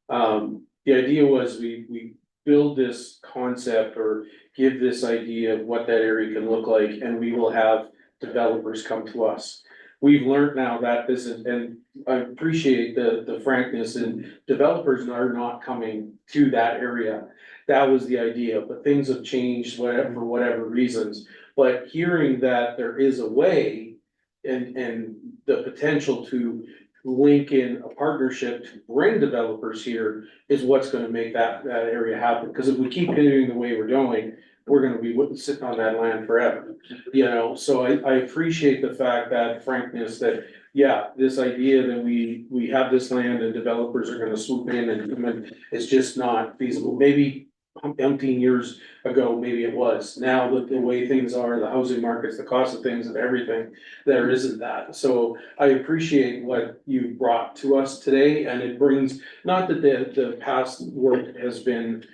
the idea was we build this concept or give this idea of what that area can look like, and we will have developers come to us. We've learned now that this is, and I appreciate the frankness, and developers are not coming to that area. That was the idea, but things have changed for whatever reasons. But hearing that there is a way and the potential to link in a partnership to bring developers here is what's gonna make that area happen. Because if we keep doing the way we're going, we're gonna be sitting on that land forever, you know? So I appreciate the fact that frankness that, yeah, this idea that we have this land and developers are gonna swoop in and come in, it's just not feasible. Maybe umpteen years ago, maybe it was. Now, the way things are, the housing markets, the cost of things and everything, there isn't that. So I appreciate what you brought to us today, and it brings, not that the past work has been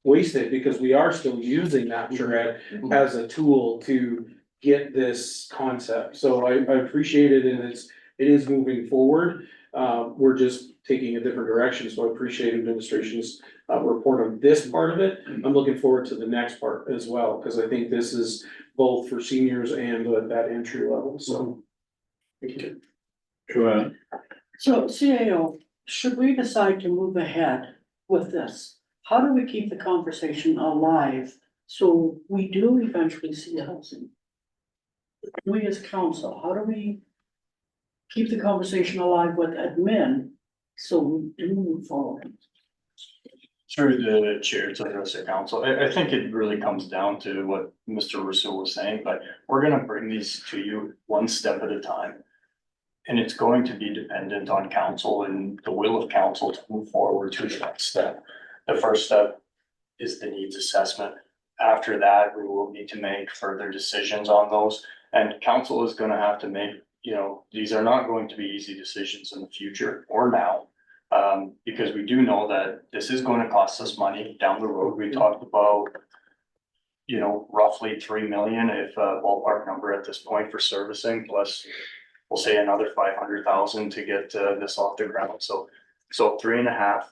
wasted, because we are still using that charrette as a tool to get this concept. So I appreciate it, and it is moving forward. We're just taking a different direction, so I appreciate administration's report on this part of it. I'm looking forward to the next part as well, because I think this is both for seniors and that entry level, so. Thank you. Joanne? So CAO, should we decide to move ahead with this, how do we keep the conversation alive so we do eventually see housing? We as council, how do we keep the conversation alive with admin so we do move forward? Through the chair to the rest of council, I think it really comes down to what Mr. Russo was saying, but we're gonna bring these to you one step at a time. And it's going to be dependent on council and the will of council to move forward to the next step. The first step is the needs assessment. After that, we will need to make further decisions on those, and council is gonna have to make, you know, these are not going to be easy decisions in the future or now. Because we do know that this is going to cost us money down the road. We talked about, you know, roughly 3 million, if a ballpark number at this point for servicing, plus we'll say another 500,000 to get this off the ground. So So 3.5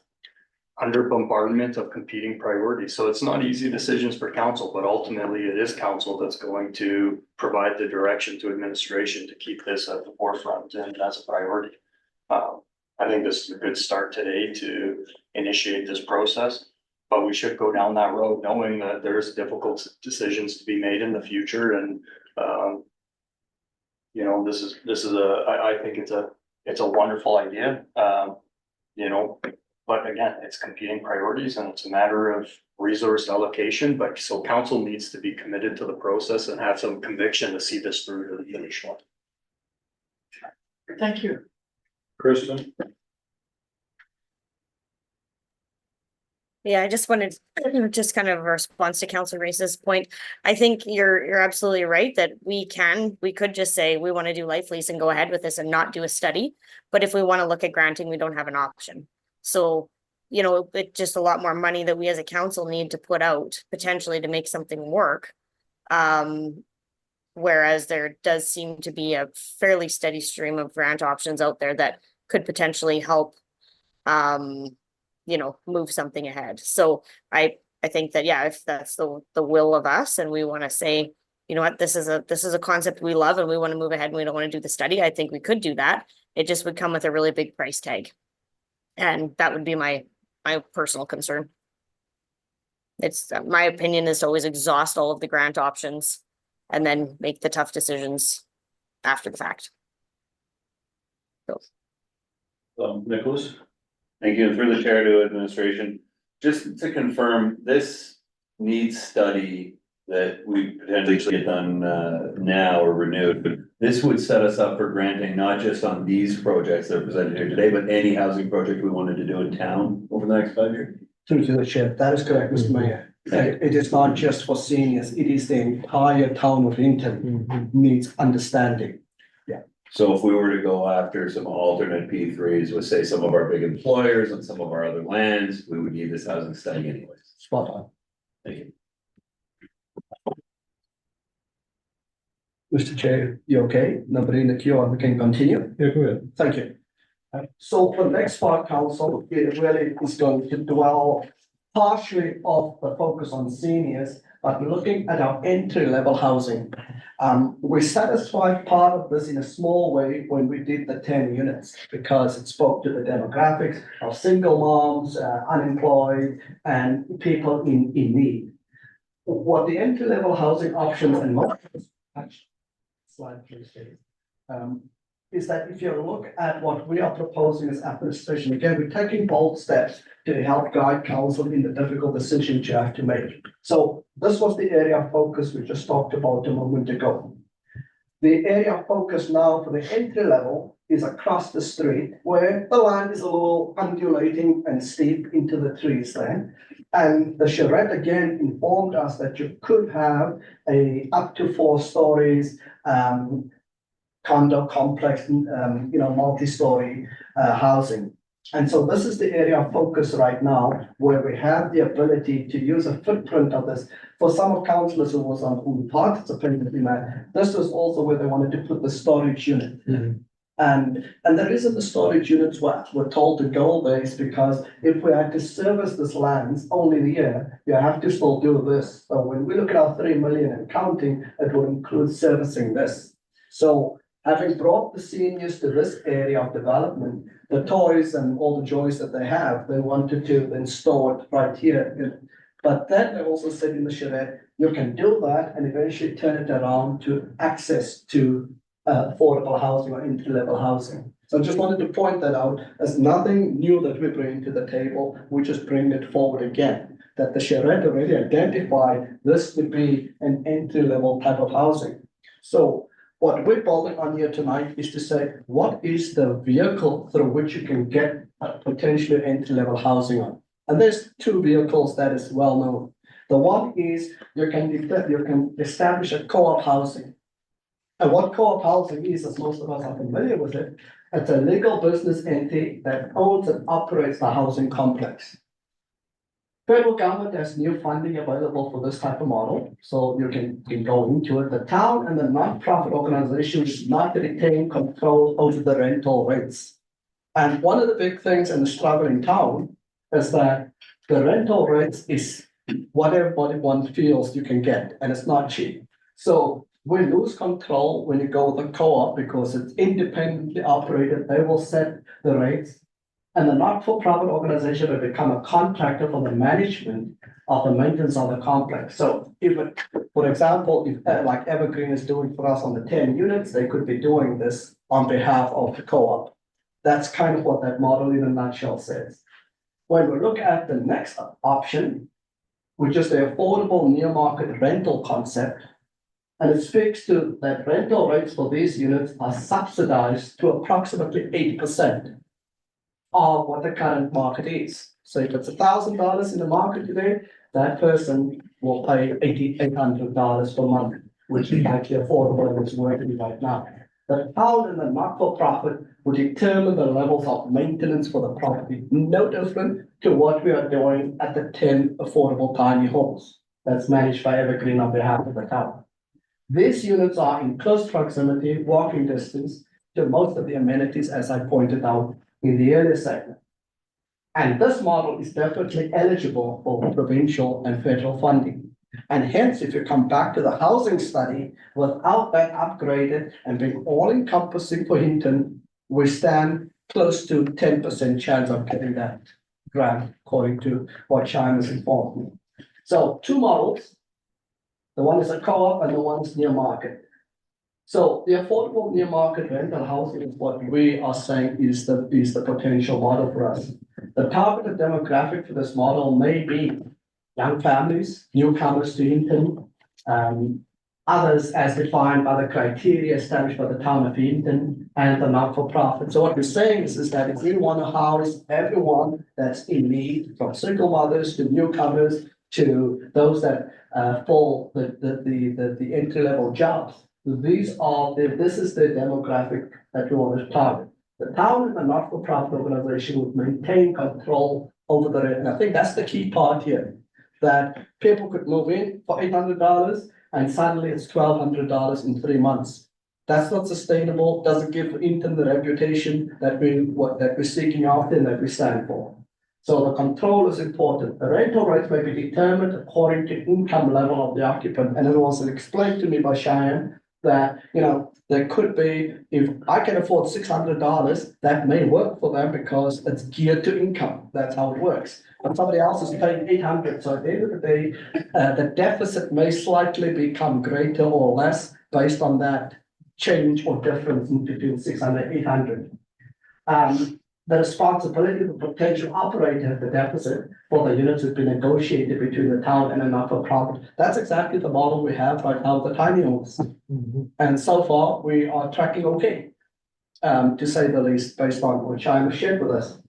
under bombardment of competing priorities. So it's not easy decisions for council, but ultimately it is council that's going to provide the direction to administration to keep this at the forefront and as a priority. I think this is a good start today to initiate this process, but we should go down that road knowing that there's difficult decisions to be made in the future and, you know, this is I think it's a wonderful idea. You know, but again, it's competing priorities and it's a matter of resource allocation, but so council needs to be committed to the process and have some conviction to see this through to the finish line. Thank you. Kristen? Yeah, I just wanted, just kind of a response to Councilor Reese's point. I think you're absolutely right that we could just say, we want to do life lease and go ahead with this and not do a study. But if we want to look at granting, we don't have an option. So, you know, it's just a lot more money that we as a council need to put out potentially to make something work. Whereas there does seem to be a fairly steady stream of grant options out there that could potentially help, you know, move something ahead. So I think that, yeah, if that's the will of us and we want to say, you know what, this is a concept we love and we want to move ahead and we don't want to do the study, I think we could do that. It just would come with a really big price tag. And that would be my personal concern. It's my opinion is to always exhaust all of the grant options and then make the tough decisions after the fact. So. Nicholas? Thank you. And through the chair to administration, just to confirm, this needs study that we potentially get done now or renewed, but this would set us up for granting not just on these projects that are presented here today, but any housing project we wanted to do in town over the next 5 years. Through to the chair, that is correct, Mr. Mayor. It is not just for seniors, it is the entire town of Hinton needs understanding. So if we were to go after some alternate P3s with, say, some of our big employers on some of our other lands, we would need this housing study anyways. Spot on. Thank you. Mr. Chair, you okay? Nobody in the queue, we can continue? Yeah, go ahead. Thank you. So for the next part, council, it really is going to dwell partially of the focus on seniors, but looking at our entry-level housing. We satisfied part of this in a small way when we did the 10 units because it spoke to the demographics of single moms, unemployed, and people in need. What the entry-level housing options and slide please, is that if you look at what we are proposing as administration, again, we're taking bold steps to help guide council in the difficult decisions you have to make. So this was the area of focus we just talked about a moment ago. The area of focus now for the entry level is across the street where the land is a little undulating and steep into the trees there. And the charrette again informed us that you could have a up to 4 stories, condo complex, multi-story housing. And so this is the area of focus right now, where we have the ability to use a footprint of this. For some of councillors who participated in that, this was also where they wanted to put the storage unit. And the reason the storage units were told to go there is because if we had to service this lands only the year, you have to still do this. So when we look at our 3 million and counting, it will include servicing this. So having brought the seniors to this area of development, the toys and all the joys that they have, they wanted to then store it right here. But then they also said in the charrette, you can do that and eventually turn it around to access to affordable housing or entry-level housing. So I just wanted to point that out as nothing new that we bring to the table. We just bring it forward again, that the charrette already identified this to be an entry-level type of housing. So what we're building on here tonight is to say, what is the vehicle through which you can get potentially entry-level housing on? And there's 2 vehicles that is well known. The one is you can establish a co-op housing. And what co-op housing is, as most of us are familiar with it, it's a legal business entity that owns and operates the housing complex. Federal government has new funding available for this type of model, so you can go into it. The town and the non-profit organization is not to retain control over the rental rates. And one of the big things in the struggling town is that the rental rates is what everybody one feels you can get, and it's not cheap. So we lose control when you go with a co-op because it's independently operated. They will set the rates. And the not-for-profit organization will become a contractor for the management of the maintenance of the complex. So if, for example, if like Evergreen is doing for us on the 10 units, they could be doing this on behalf of the co-op. That's kind of what that model in a nutshell says. When we look at the next option, which is the affordable near market rental concept, and it speaks to that rental rates for these units are subsidized to approximately 80% of what the current market is. So if it's $1,000 in the market today, that person will pay $800 per month, which is likely affordable and it's working right now. The town and the not-for-profit will determine the levels of maintenance for the property, no different to what we are doing at the 10 affordable tiny homes that's managed by Evergreen on behalf of the town. These units are in close proximity, walking distance to most of the amenities, as I pointed out in the earlier segment. And this model is definitely eligible for provincial and federal funding. And hence, if you come back to the housing study, without that upgraded and being all encompassing for Hinton, we stand close to 10% chance of getting that grant, according to what China's informed me. So two models. The one is a co-op and the one is near market. So the affordable near market rental housing is what we are saying is the potential model for us. The targeted demographic for this model may be young families, newcomers to Hinton, others as defined by the criteria established by the town of Hinton and the not-for-profit. So what we're saying is that if we want to house everyone that's in need, from single mothers to newcomers to those that fall the entry-level jobs, this is the demographic that we want to target. The town and the not-for-profit organization would maintain control over the rent. And I think that's the key part here, that people could move in for $800 and suddenly it's $1,200 in 3 months. That's not sustainable, doesn't give Hinton the reputation that we're seeking after and that we stand for. So the control is important. The rental rates may be determined according to income level of the occupant. And it was explained to me by Cheyenne that, there could be, if I can afford $600, that may work for them because it's geared to income. That's how it works. But somebody else is paying $800. So at the end of the day, the deficit may slightly become greater or less based on that change or difference between 600 and 800. The responsibility of the potential operator of the deficit for the units has been negotiated between the town and a not-for-profit. That's exactly the model we have right now with the tiny homes. And so far, we are tracking okay, to say the least, based on what China shared with us.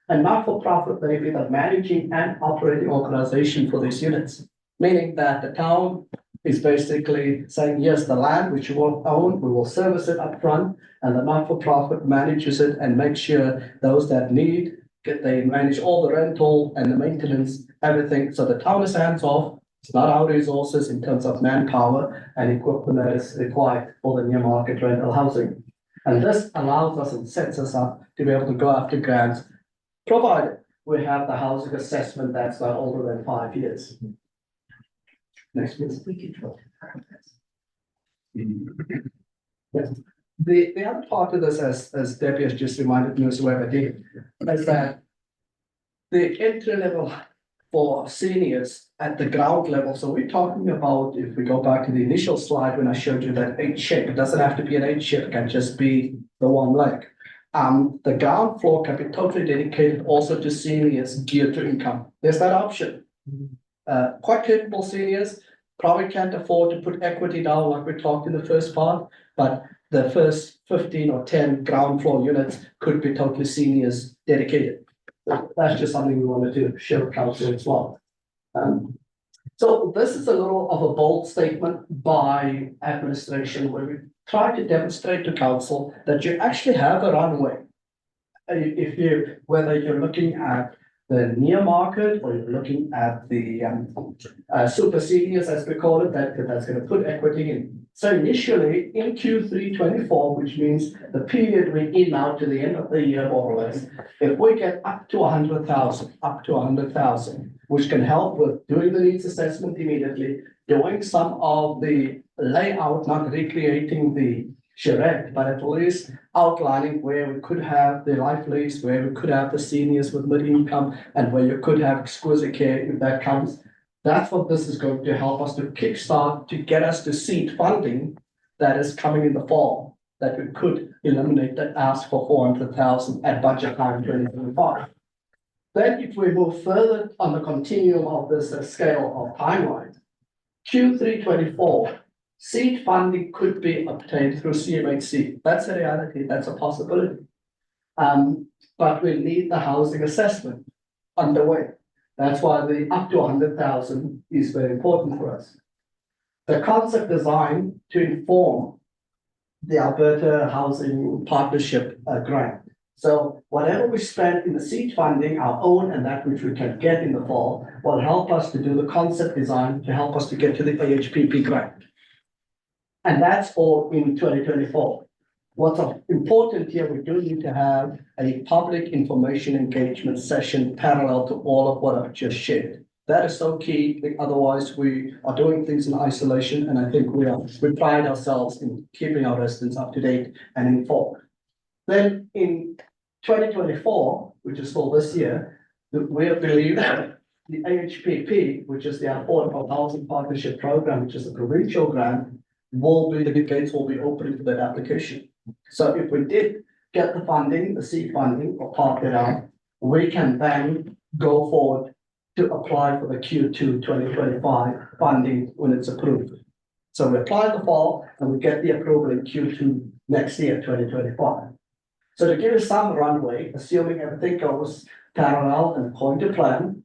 And not-for-profit may be the managing and operating organization for these units, meaning that the town is basically saying, yes, the land which you will own, we will service it upfront, and the not-for-profit manages it and makes sure those that need, they manage all the rental and the maintenance, everything. So the town is hands off. It's not our resources in terms of manpower and equipment that is required for the near market rental housing. And this allows us and sets us up to be able to go after grants, provided we have the housing assessment that's not older than 5 years. Next, please. Yes. The other part of this, as Debbie has just reminded me as well, is that the entry level for seniors at the ground level. So we're talking about, if we go back to the initial slide when I showed you that 8 shape, it doesn't have to be an 8 shape, it can just be the one leg. The ground floor can be totally dedicated also to seniors geared to income. There's that option. Quite capable seniors probably can't afford to put equity down like we talked in the first part, but the first 15 or 10 ground floor units could be totally seniors dedicated. That's just something we wanted to show council as well. So this is a little of a bold statement by administration where we try to demonstrate to council that you actually have a runway. Whether you're looking at the near market, or you're looking at the super seniors, as we call it, that's gonna put equity in. So initially, in Q3 24, which means the period we're in now to the end of the year, more or less, if we get up to 100,000, which can help with doing the needs assessment immediately, doing some of the layout, not recreating the charrette, but at least outlining where we could have the life lease, where we could have the seniors with mid income, and where you could have exquisite care if that comes. That's what this is going to help us to kickstart, to get us to seed funding that is coming in the fall, that we could eliminate that ask for 400,000 at budget time 2025. Then if we move further on the continuum of this scale of timeline, Q3 24, seed funding could be obtained through CMHC. That's a reality, that's a possibility. But we need the housing assessment underway. That's why the up to 100,000 is very important for us. The concept design to inform the Alberta Housing Partnership grant. So whatever we spend in the seed funding, our own and that which we can get in the fall, will help us to do the concept design to help us to get to the AHPP grant. And that's all in 2024. What's important here, we do need to have a public information engagement session parallel to all of what I've just shared. That is so key, otherwise we are doing things in isolation, and I think we pride ourselves in keeping our residents up to date and informed. Then in 2024, which is still this year, we believe that the AHPP, which is the Affordable Housing Partnership Program, which is a provincial grant, the gates will be open for that application. So if we did get the funding, the seed funding, or park it out, we can then go forward to apply for the Q2 2025 funding when it's approved. So we apply the fall and we get the approval in Q2 next year, 2025. So to give you some runway, assuming everything goes parallel and according to plan,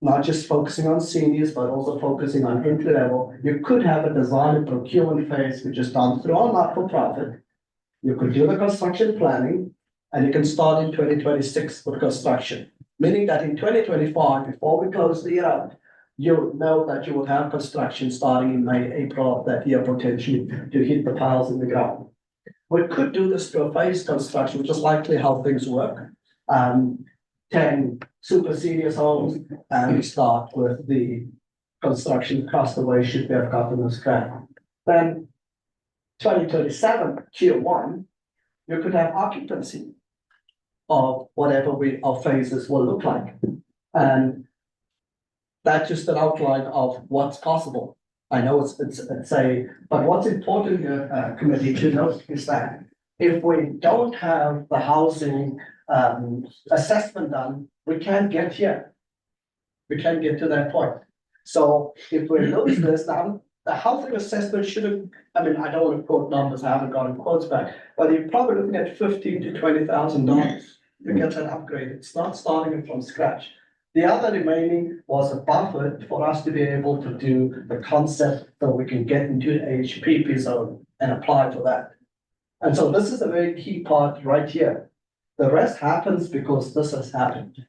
not just focusing on seniors, but also focusing on entry level, you could have a design and procurement phase, which is done through our not-for-profit. You could do the construction planning, and you can start in 2026 with construction. Meaning that in 2025, before we close the year out, you know that you will have construction starting in May, April of that year, potentially to hit the piles in the ground. We could do this through a phased construction, which is likely how things work. 10 super seniors homes, and we start with the construction across the way should we have gotten this grant. Then 2027 Q1, you could have occupancy of whatever our phases will look like. And that's just an outline of what's possible. I know it's but what's important here, committee to note is that if we don't have the housing assessment done, we can't get here. We can't get to that point. So if we lose this now, the housing assessment shouldn't, I mean, I don't want to quote numbers, I haven't gotten quotes back, but you're probably looking at $15,000 to $20,000 to get that upgrade. It's not starting it from scratch. The other remaining was a buffer for us to be able to do the concept that we can get into the HPP zone and apply for that. And so this is a very key part right here. The rest happens because this has happened.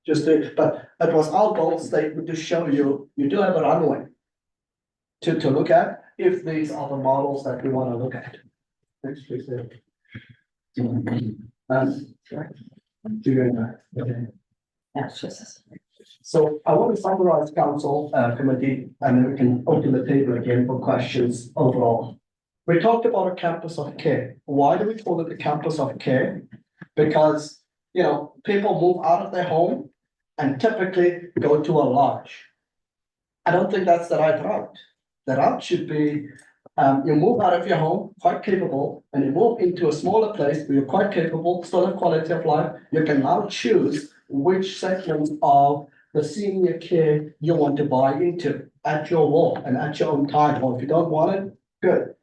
But it was our goal statement to show you, you do have a runway to look at if these are the models that we want to look at. Next, please. So I want to summarize council committee, and then we can open the table again for questions overall. We talked about a campus of care. Why do we call it a campus of care? Because, people move out of their home and typically go to a lodge. I don't think that's the right route. The route should be, you move out of your home, quite capable, and you move into a smaller place where you're quite capable, still have quality of life. You can now choose which segments of the senior care you want to buy into at your will and at your own time, or if you don't want it, good.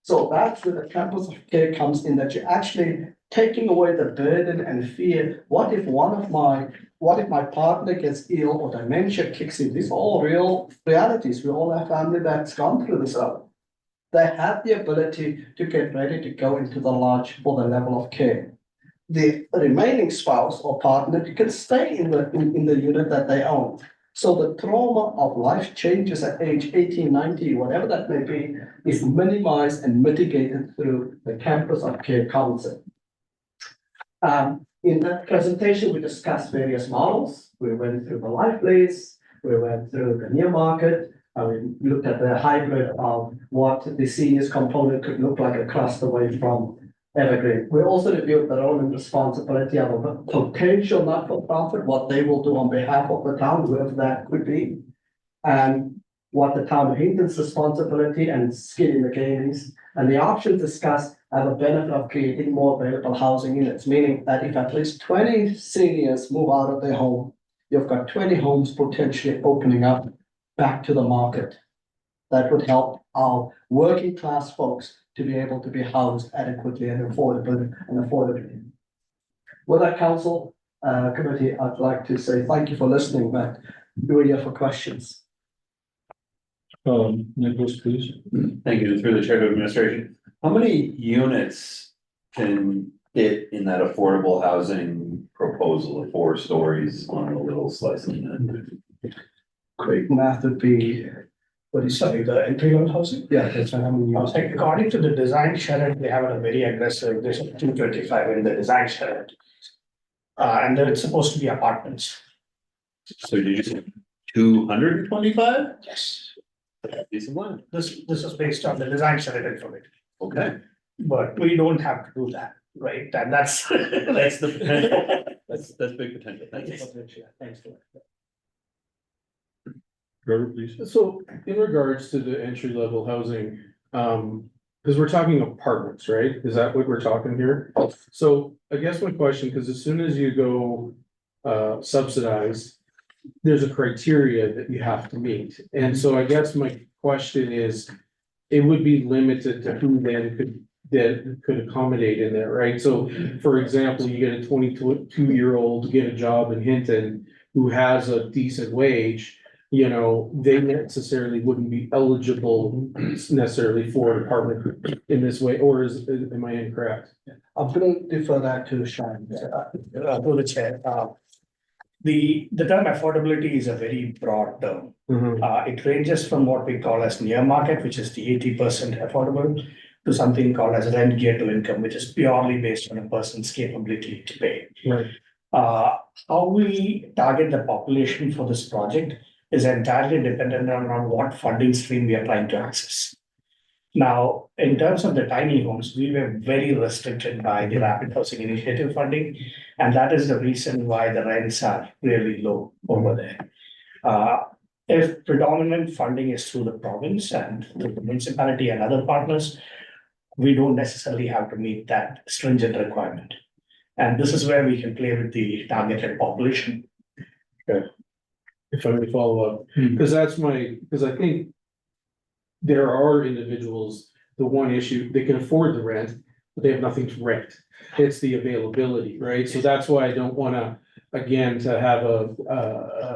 So that's where the campus of care comes in, that you're actually taking away the burden and fear. What if my partner gets ill or dementia kicks in? These are all real realities. We all have family that's gone through this. They have the ability to get ready to go into the lodge for the level of care. the remaining spouse or partner can stay in the unit that they own. So the trauma of life changes at age 18, 90, whatever that may be, is minimized and mitigated through the campus of care council. In that presentation, we discussed various models. We went through the life lease, we went through the near market, we looked at the hybrid of what the seniors component could look like across the way from Evergreen. We also reviewed the role and responsibility of a potential not-for-profit, what they will do on behalf of the town, whoever that could be. And what the town of Hinton's responsibility and skin in the game is. And the options discussed have a benefit of creating more available housing units, meaning that if at least 20 seniors move out of their home, you've got 20 homes potentially opening up back to the market. That would help our working class folks to be able to be housed adequately and affordably. With that council committee, I'd like to say thank you for listening, but we're here for questions. Nicholas, please. Thank you. Through the chair to administration. How many units can fit in that affordable housing proposal of 4 stories on a little slice of land? Quick math would be, what do you say, the entry level housing? Yeah, that's how many units. According to the design charrette, they have a very aggressive, there's 225 in the design charrette. And then it's supposed to be apartments. So did you say 225? Yes. Decent one. This is based on the design charrette information, Okay. but we don't have to do that, right? And that's. That's the potential. That's big potential. Thank you. Thanks for that. Trevor, please. So in regards to the entry level housing, because we're talking apartments, right? Is that what we're talking here? So I guess my question, because as soon as you go subsidized, there's a criteria that you have to meet. And so I guess my question is, it would be limited to who then could accommodate in there, right? So for example, you get a 22-year-old, get a job in Hinton who has a decent wage, you know, they necessarily wouldn't be eligible necessarily for an apartment in this way, or am I incorrect? I'm gonna defer that to Sean. To the chair, the term affordability is a very broad term. It ranges from what we call as near market, which is the 80% affordable, to something called as rent geared to income, which is purely based on a person's capability to pay. Right. How we target the population for this project is entirely dependent on what funding stream we are trying to access. Now, in terms of the tiny homes, we were very restricted by the Rapid Housing Initiative funding, and that is the reason why the rents are really low over there. If predominant funding is through the province and through the municipality and other partners, we don't necessarily have to meet that stringent requirement. And this is where we can play with the targeted population. If I may follow up, because I think there are individuals, the one issue, they can afford the rent, but they have nothing to rent. It's the availability, right? So that's why I don't wanna, again, to have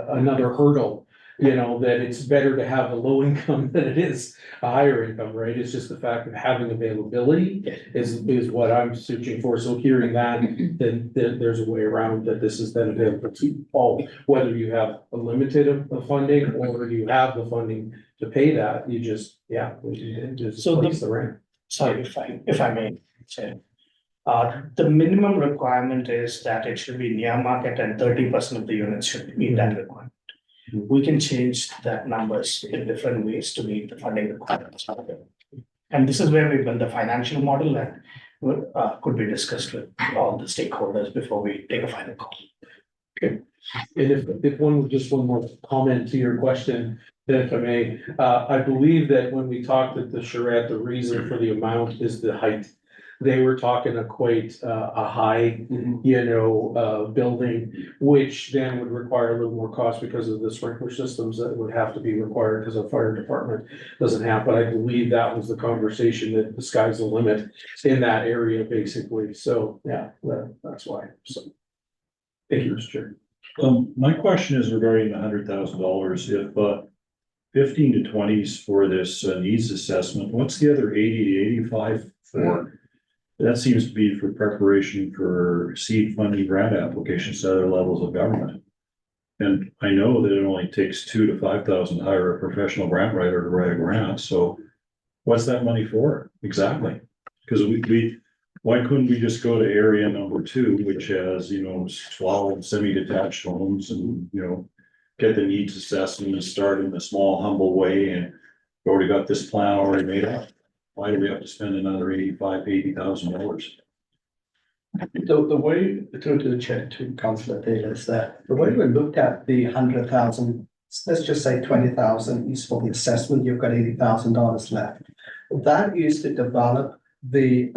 another hurdle. You know, that it's better to have a low income than it is a higher income, right? It's just the fact of having availability is what I'm searching for. So hearing that, then there's a way around that this is then available to all, whether you have a limited of funding or you have the funding to pay that, you just, just So place the rent. Sorry, if I may, Chair. The minimum requirement is that it should be near market and 30% of the units should meet that requirement. We can change that numbers in different ways to meet the funding requirements. And this is where we build the financial model that could be discussed with all the stakeholders before we take a final call. Okay. And if one more comment to your question, if I may, I believe that when we talked at the charrette, the reason for the amount is the height. They were talking quite a high, building, which then would require a little more cost because of the sprinkler systems that would have to be required because the fire department doesn't have, but I believe that was the conversation that the sky's the limit in that area, basically. So, yeah, that's why, so. Thank you, Mr. Chair. My question is regarding the $100,000. If 15 to 20s for this needs assessment, what's the other 80 to 85 for? That seems to be for preparation for seed funding grant applications to other levels of government. And I know that it only takes 2,000 to 5,000 to hire a professional grant writer to write a grant, so what's that money for exactly? Because why couldn't we just go to area number 2, which has, 12 semi-detached homes and, get the needs assessment and start in a small, humble way, and we already got this plan already made up. Why do we have to spend another $80,000? The way, through to the chair, to Councillor Taylor, is that the way we looked at the 100,000, let's just say 20,000 is for the assessment, you've got $80,000 left. That is to develop the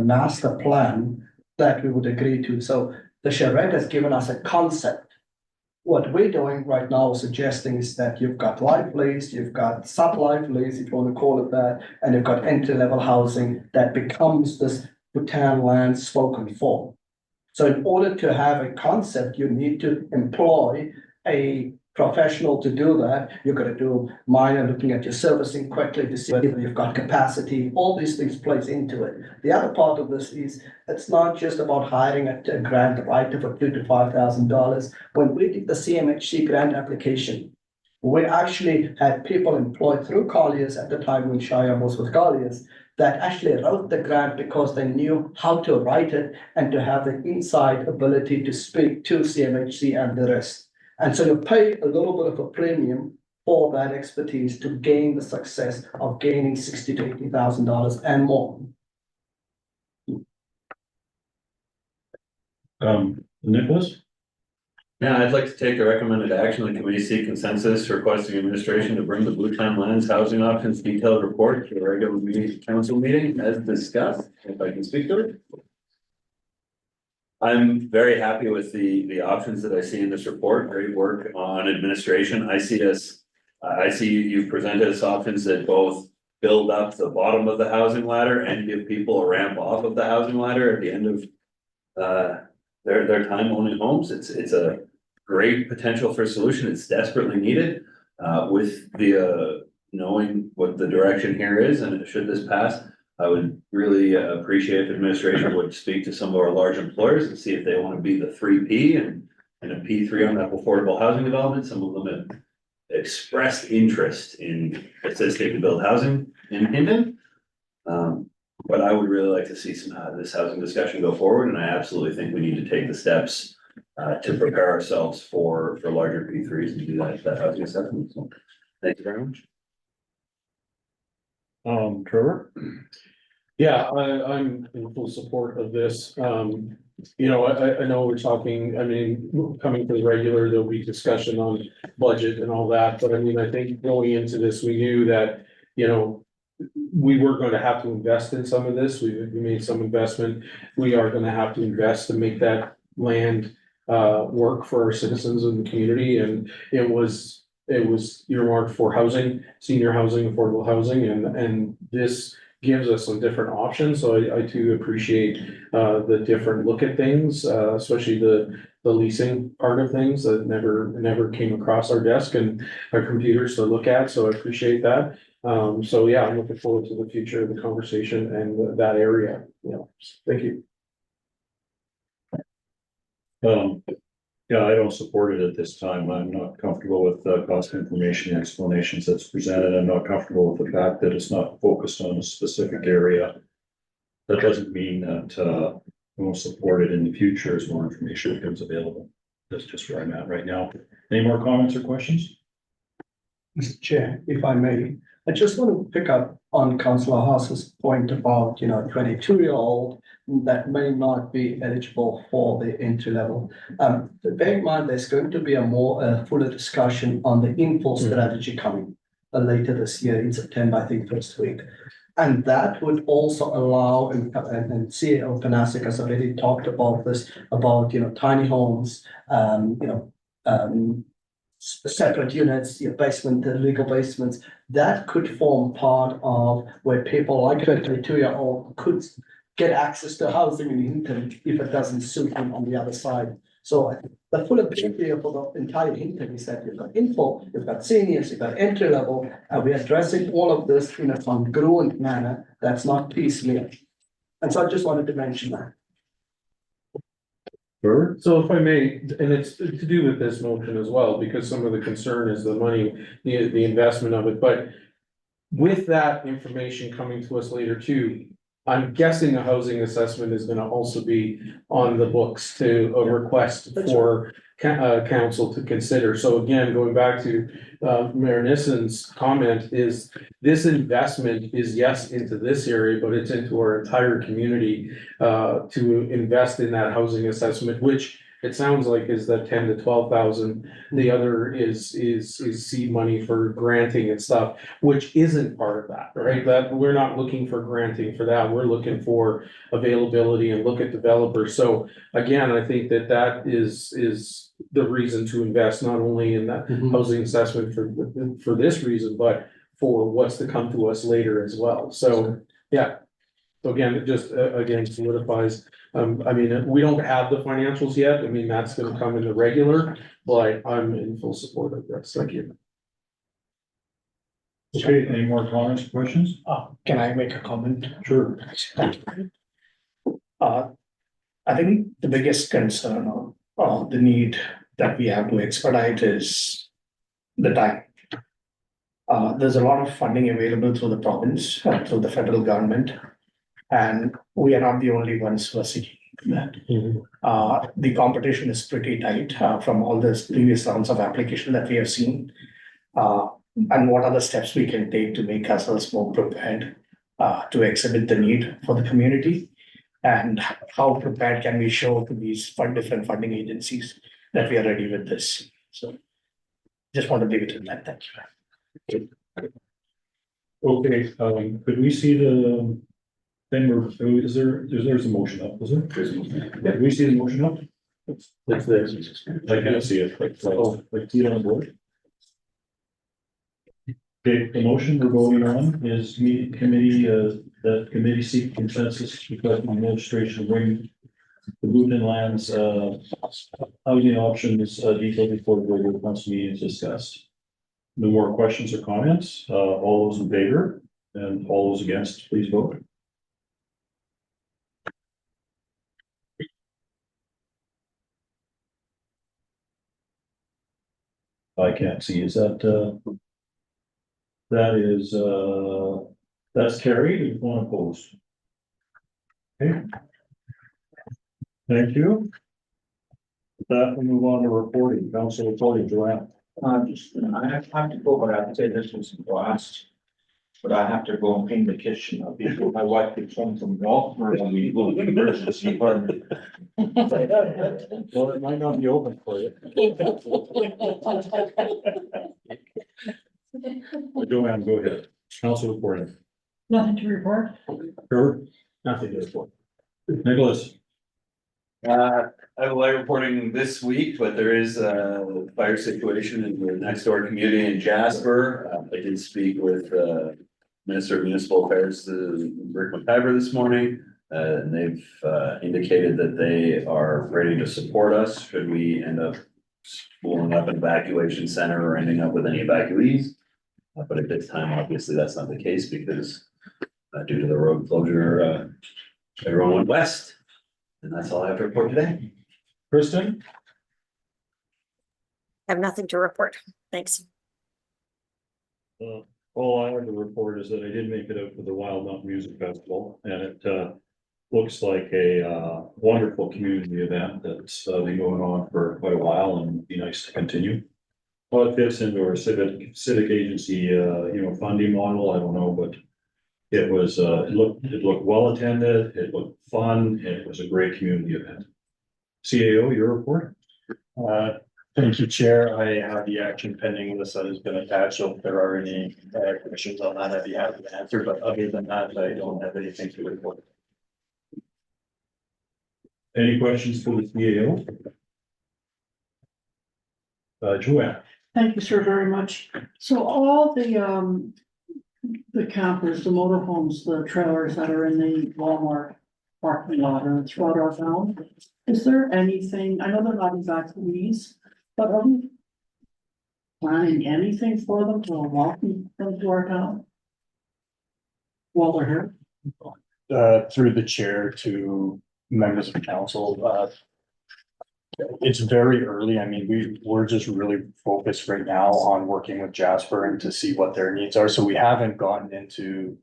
master plan that we would agree to. So the charrette has given us a concept. What we're doing right now, suggesting, is that you've got life lease, you've got sub-life lease, if you want to call it that, and you've got entry-level housing that becomes this Boutin land spoken for. So in order to have a concept, you need to employ a professional to do that. You're going to do minor looking at your servicing quickly to see whether you've got capacity. All these things plays into it. The other part of this is it's not just about hiring a grant writer for $2,000 to $5,000. When we did the CMHC grant application, we actually had people employed through Colliers at the time when Shire was with Colliers that actually wrote the grant because they knew how to write it and to have the inside ability to speak to CMHC and the rest. And so you pay a little bit of a premium for that expertise to gain the success of gaining $60,000 to $80,000 and more. Nicholas? Yeah, I'd like to take the recommended action of the committee seek consensus requesting administration to bring the Boutin lands housing options detailed report to the regular council meeting as discussed, if I can speak to it. I'm very happy with the options that I see in this report. Great work on administration. I see you've presented us options that both build up the bottom of the housing ladder and give people a ramp off of the housing ladder at the end of their time owning homes. It's a great potential for a solution. It's desperately needed with the knowing what the direction here is, and should this pass, I would really appreciate if administration would speak to some of our large employers and see if they want to be the 3P and a P3 on that affordable housing development. Some of them have expressed interest in assisting to build housing in Hinton. But I would really like to see this housing discussion go forward, and I absolutely think we need to take the steps to prepare ourselves for larger P3s and do that housing assessment. So, thank you very much. Trevor? Yeah, I'm in full support of this. I know we're talking, I mean, coming to the regular, there'll be discussion on budget and all that, but I mean, I think going into this, we knew that, we were going to have to invest in some of this. We made some investment. We are going to have to invest to make that land work for our citizens in the community. And it was earmarked for housing, senior housing, affordable housing, and this gives us some different options. So I too appreciate the different look at things, especially the leasing part of things that never came across our desk and our computers to look at. So I appreciate that. So yeah, I'm looking forward to the future of the conversation and that area. Thank you. Yeah, I don't support it at this time. I'm not comfortable with the cost information explanations that's presented. I'm not comfortable with the fact that it's not focused on a specific area. That doesn't mean that we won't support it in the future as more information becomes available. That's just where I'm at right now. Any more comments or questions? Mr. Chair, if I may, I just want to pick up on Councillor Haas's point about, 22-year-old that may not be eligible for the entry level. Bear in mind, there's going to be a more fuller discussion on the infill strategy coming later this year in September, I think first week. And that would also allow, and CEO Panasic has already talked about this, about, tiny homes, separate units, your basement, the legal basements, that could form part of where people like a 22-year-old could get access to housing in Hinton if it doesn't suit them on the other side. So the full picture for the entire Hinton is that you've got info, you've got seniors, you've got entry level, and we're addressing all of this in a congruent manner that's not piecemeal. And so I just wanted to mention that. Sure. So if I may, and it's to do with this motion as well, because some of the concern is the money, the investment of it, but. With that information coming to us later too, I'm guessing a housing assessment is gonna also be on the books to a request for. Council to consider, so again, going back to Mayor Nissen's comment is. This investment is yes into this area, but it's into our entire community to invest in that housing assessment, which. It sounds like is the 10 to 12,000, the other is seed money for granting and stuff, which isn't part of that, right? That, we're not looking for granting for that, we're looking for availability and look at developers, so. Again, I think that is the reason to invest not only in that housing assessment for this reason, but for what's to come to us later as well, so, yeah. So again, it just again solidifies, I mean, we don't have the financials yet, I mean, that's gonna come in the regular, but I'm in full support of this, thank you. Okay, any more comments, questions? Can I make a comment? Sure. I think the biggest concern or the need that we have to expedite is the time. There's a lot of funding available through the province, through the federal government. And we are not the only ones who are seeking that. The competition is pretty tight from all the previous rounds of application that we have seen. And what are the steps we can take to make ourselves more prepared to exhibit the need for the community? And how prepared can we show to these different funding agencies that we are ready with this? So just want to leave it at that. Thank you. Okay, could we see the thing, or there's a motion up, is there? Yeah, can we see the motion up? It's there. I can't see it, like see it on the board. Okay, the motion we're voting on is that committee seek consensus because the administration bring the Boutin lands, housing options, detailed before the regular council meeting is discussed. No more questions or comments, all those in favor and all those against, please vote. I can't see, is that, that is, that's carried, one opposed. Okay. Thank you. With that, we'll move on to reporting, council reporting, Joanne. I have to go, but I have to say this was last. But I have to go and clean the kitchen before my wife gets home from golf. And we go to the emergency department. Well, it might not be open for you. Joanne, go ahead. Council reporting. Nothing to report? Sure. Nothing to report. Nicholas. I will be reporting this week, but there is a fire situation in the next door community in Jasper. I did speak with Minister of Municipal Affairs, Rick McIver this morning. And they've indicated that they are ready to support us should we end up spooling up an evacuation center or ending up with any evacuees. But at this time, obviously, that's not the case because due to the road closure, everyone went west. And that's all I have to report today. Kristen? I have nothing to report. Thanks. All I have to report is that I did make it out to the Wild Mountain Music Festival, and it looks like a wonderful community event that's been going on for quite a while and be nice to continue. Well, it fits into our civic agency, funding model, I don't know, but it was, it looked well attended, it looked fun, and it was a great community event. CAO, your report? Thank you, Chair. I have the action pending list that has been attached, so if there are any questions on that, I'd be happy to answer, but other than that, I don't have anything to report. Any questions for the CAO? Joanne? Thank you, sir, very much. So all the campers, the motorhomes, the trailers that are in the Walmart parking lot or throughout our town, is there anything, I know they're not evacuees, but are we planning anything for them to welcome them to our town? While they're here? through the chair to members of council, it's very early. I mean, we're just really focused right now on working with Jasper and to see what their needs are. So we haven't gotten into,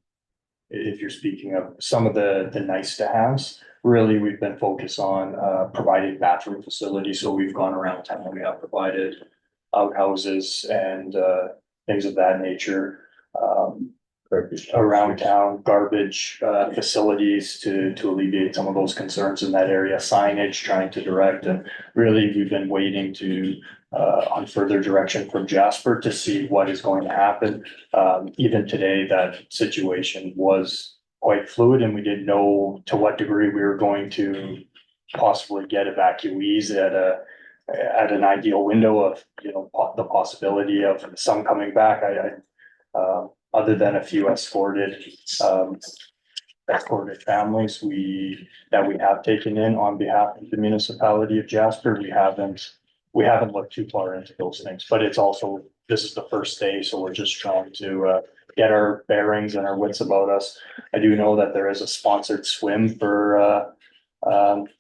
if you're speaking of some of the nice to haves, really, we've been focused on providing bathroom facilities. So we've gone around town, we have provided outhouses and things of that nature. Around town, garbage facilities to alleviate some of those concerns in that area, signage, trying to direct, and really, we've been waiting to on further direction from Jasper to see what is going to happen. Even today, that situation was quite fluid, and we didn't know to what degree we were going to possibly get evacuees at an ideal window of, the possibility of some coming back. Other than a few escorted families that we have taken in on behalf of the municipality of Jasper, we haven't looked too far into those things, but it's also, this is the first day, so we're just trying to get our bearings and our wits about us. I do know that there is a sponsored swim for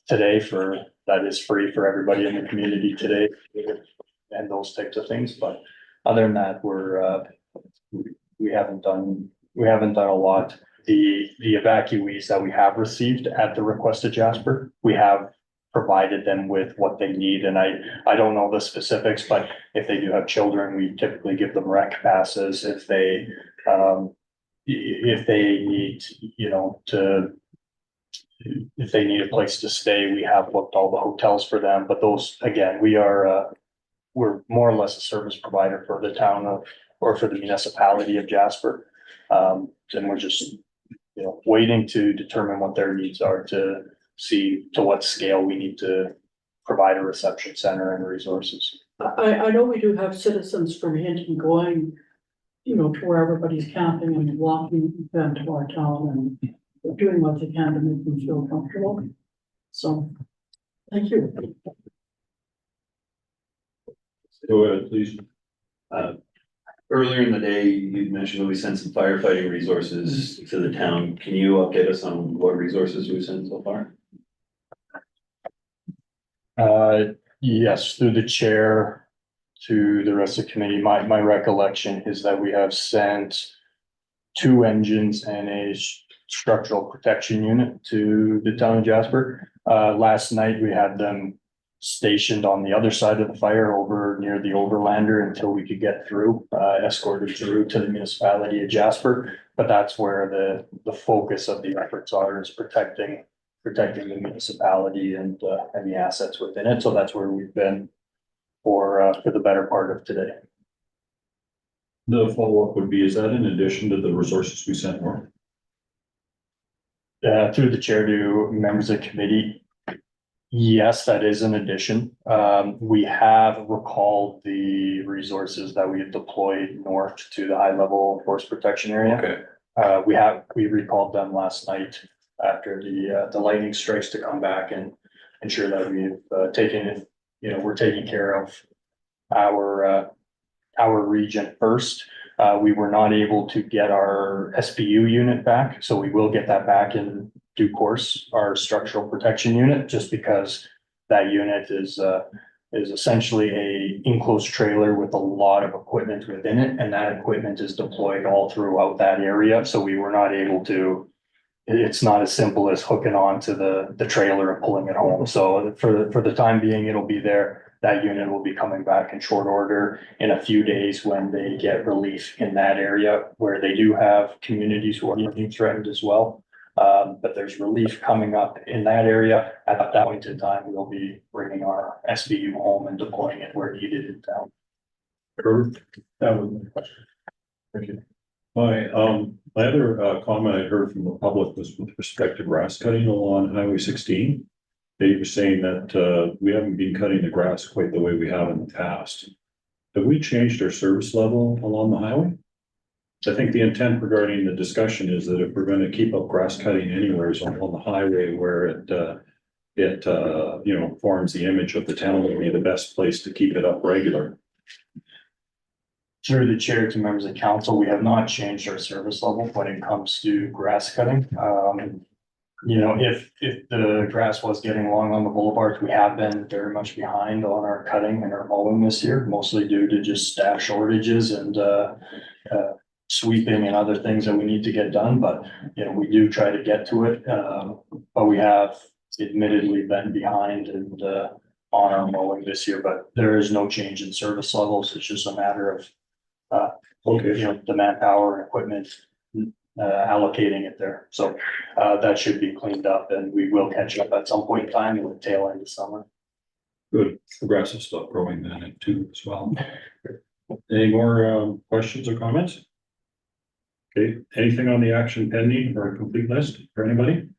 today that is free for everybody in the community today, and those types of things, but other than that, we haven't done a lot. The evacuees that we have received at the request of Jasper, we have provided them with what they need, and I don't know the specifics, but if they do have children, we typically give them rec passes. If they need, if they need a place to stay, we have booked all the hotels for them, but those, again, we're more or less a service provider for the town or for the municipality of Jasper. And we're just, waiting to determine what their needs are to see to what scale we need to provide a reception center and resources. I know we do have citizens from Hinton going, to where everybody's camping and walking them to our town and doing what they can to make them feel comfortable. So, thank you. Go ahead, please. Earlier in the day, you mentioned that we sent some firefighting resources to the town. Can you update us on what resources we've sent so far? Yes, through the chair to the rest of the committee, my recollection is that we have sent 2 engines and a structural protection unit to the town of Jasper. Last night, we had them stationed on the other side of the fire over near the Overlander until we could get through, escorted through to the municipality of Jasper. But that's where the focus of the efforts are, is protecting the municipality and the assets within it. So that's where we've been for the better part of today. The follow-up would be, is that in addition to the resources we sent north? Through the chair to members of the committee, yes, that is an addition. We have recalled the resources that we have deployed north to the high level force protection area. Okay. We recalled them last night after the lightning strikes to come back and ensure that we've taken it, we're taking care of our region first. We were not able to get our SBU unit back, so we will get that back in due course, our structural protection unit, just because that unit is essentially a enclosed trailer with a lot of equipment within it, and that equipment is deployed all throughout that area, so we were not able to. It's not as simple as hooking onto the trailer and pulling it home. So for the time being, it'll be there. That unit will be coming back in short order in a few days when they get relief in that area, where they do have communities who are being threatened as well. But there's relief coming up in that area. At that point in time, we'll be bringing our SBU home and deploying it where needed in town. Perfect. That was my question. Thank you. My other comment I heard from the public was with respect to grass cutting along Highway 16. They were saying that we haven't been cutting the grass quite the way we have in the past. Have we changed our service level along the highway? I think the intent regarding the discussion is that if we're going to keep up grass cutting anywhere on the highway where it forms the image of the town, would be the best place to keep it up regular. Through the chair to members of council, we have not changed our service level when it comes to grass cutting. you know, if the grass was getting long on the boulevards, we have been very much behind on our cutting and our mowing this year, mostly due to just staff shortages and, sweeping and other things that we need to get done, but, you know, we do try to get to it, but we have admittedly been behind and, on our mowing this year, but there is no change in service levels. It's just a matter of, Okay. you know, the manpower and equipment, allocating it there. So, that should be cleaned up and we will catch up at some point in time in the tail end of summer. Good, progressive stuff growing then too as well. Any more questions or comments? Okay, anything on the action pending or complete list for anybody?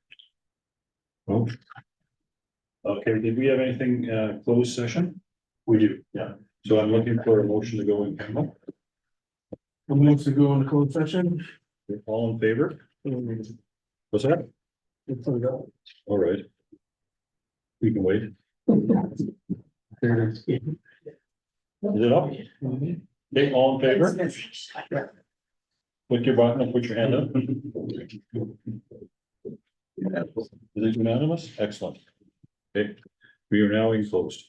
No. Okay, did we have anything closed session? We do, yeah. So I'm looking for a motion to go in camera. Wants to go into closed session? All in favor? What's that? All right. We can wait. Is it up? Okay, all in favor? Click your button and put your hand up. Is it unanimous? Excellent. Okay, we are now enclosed.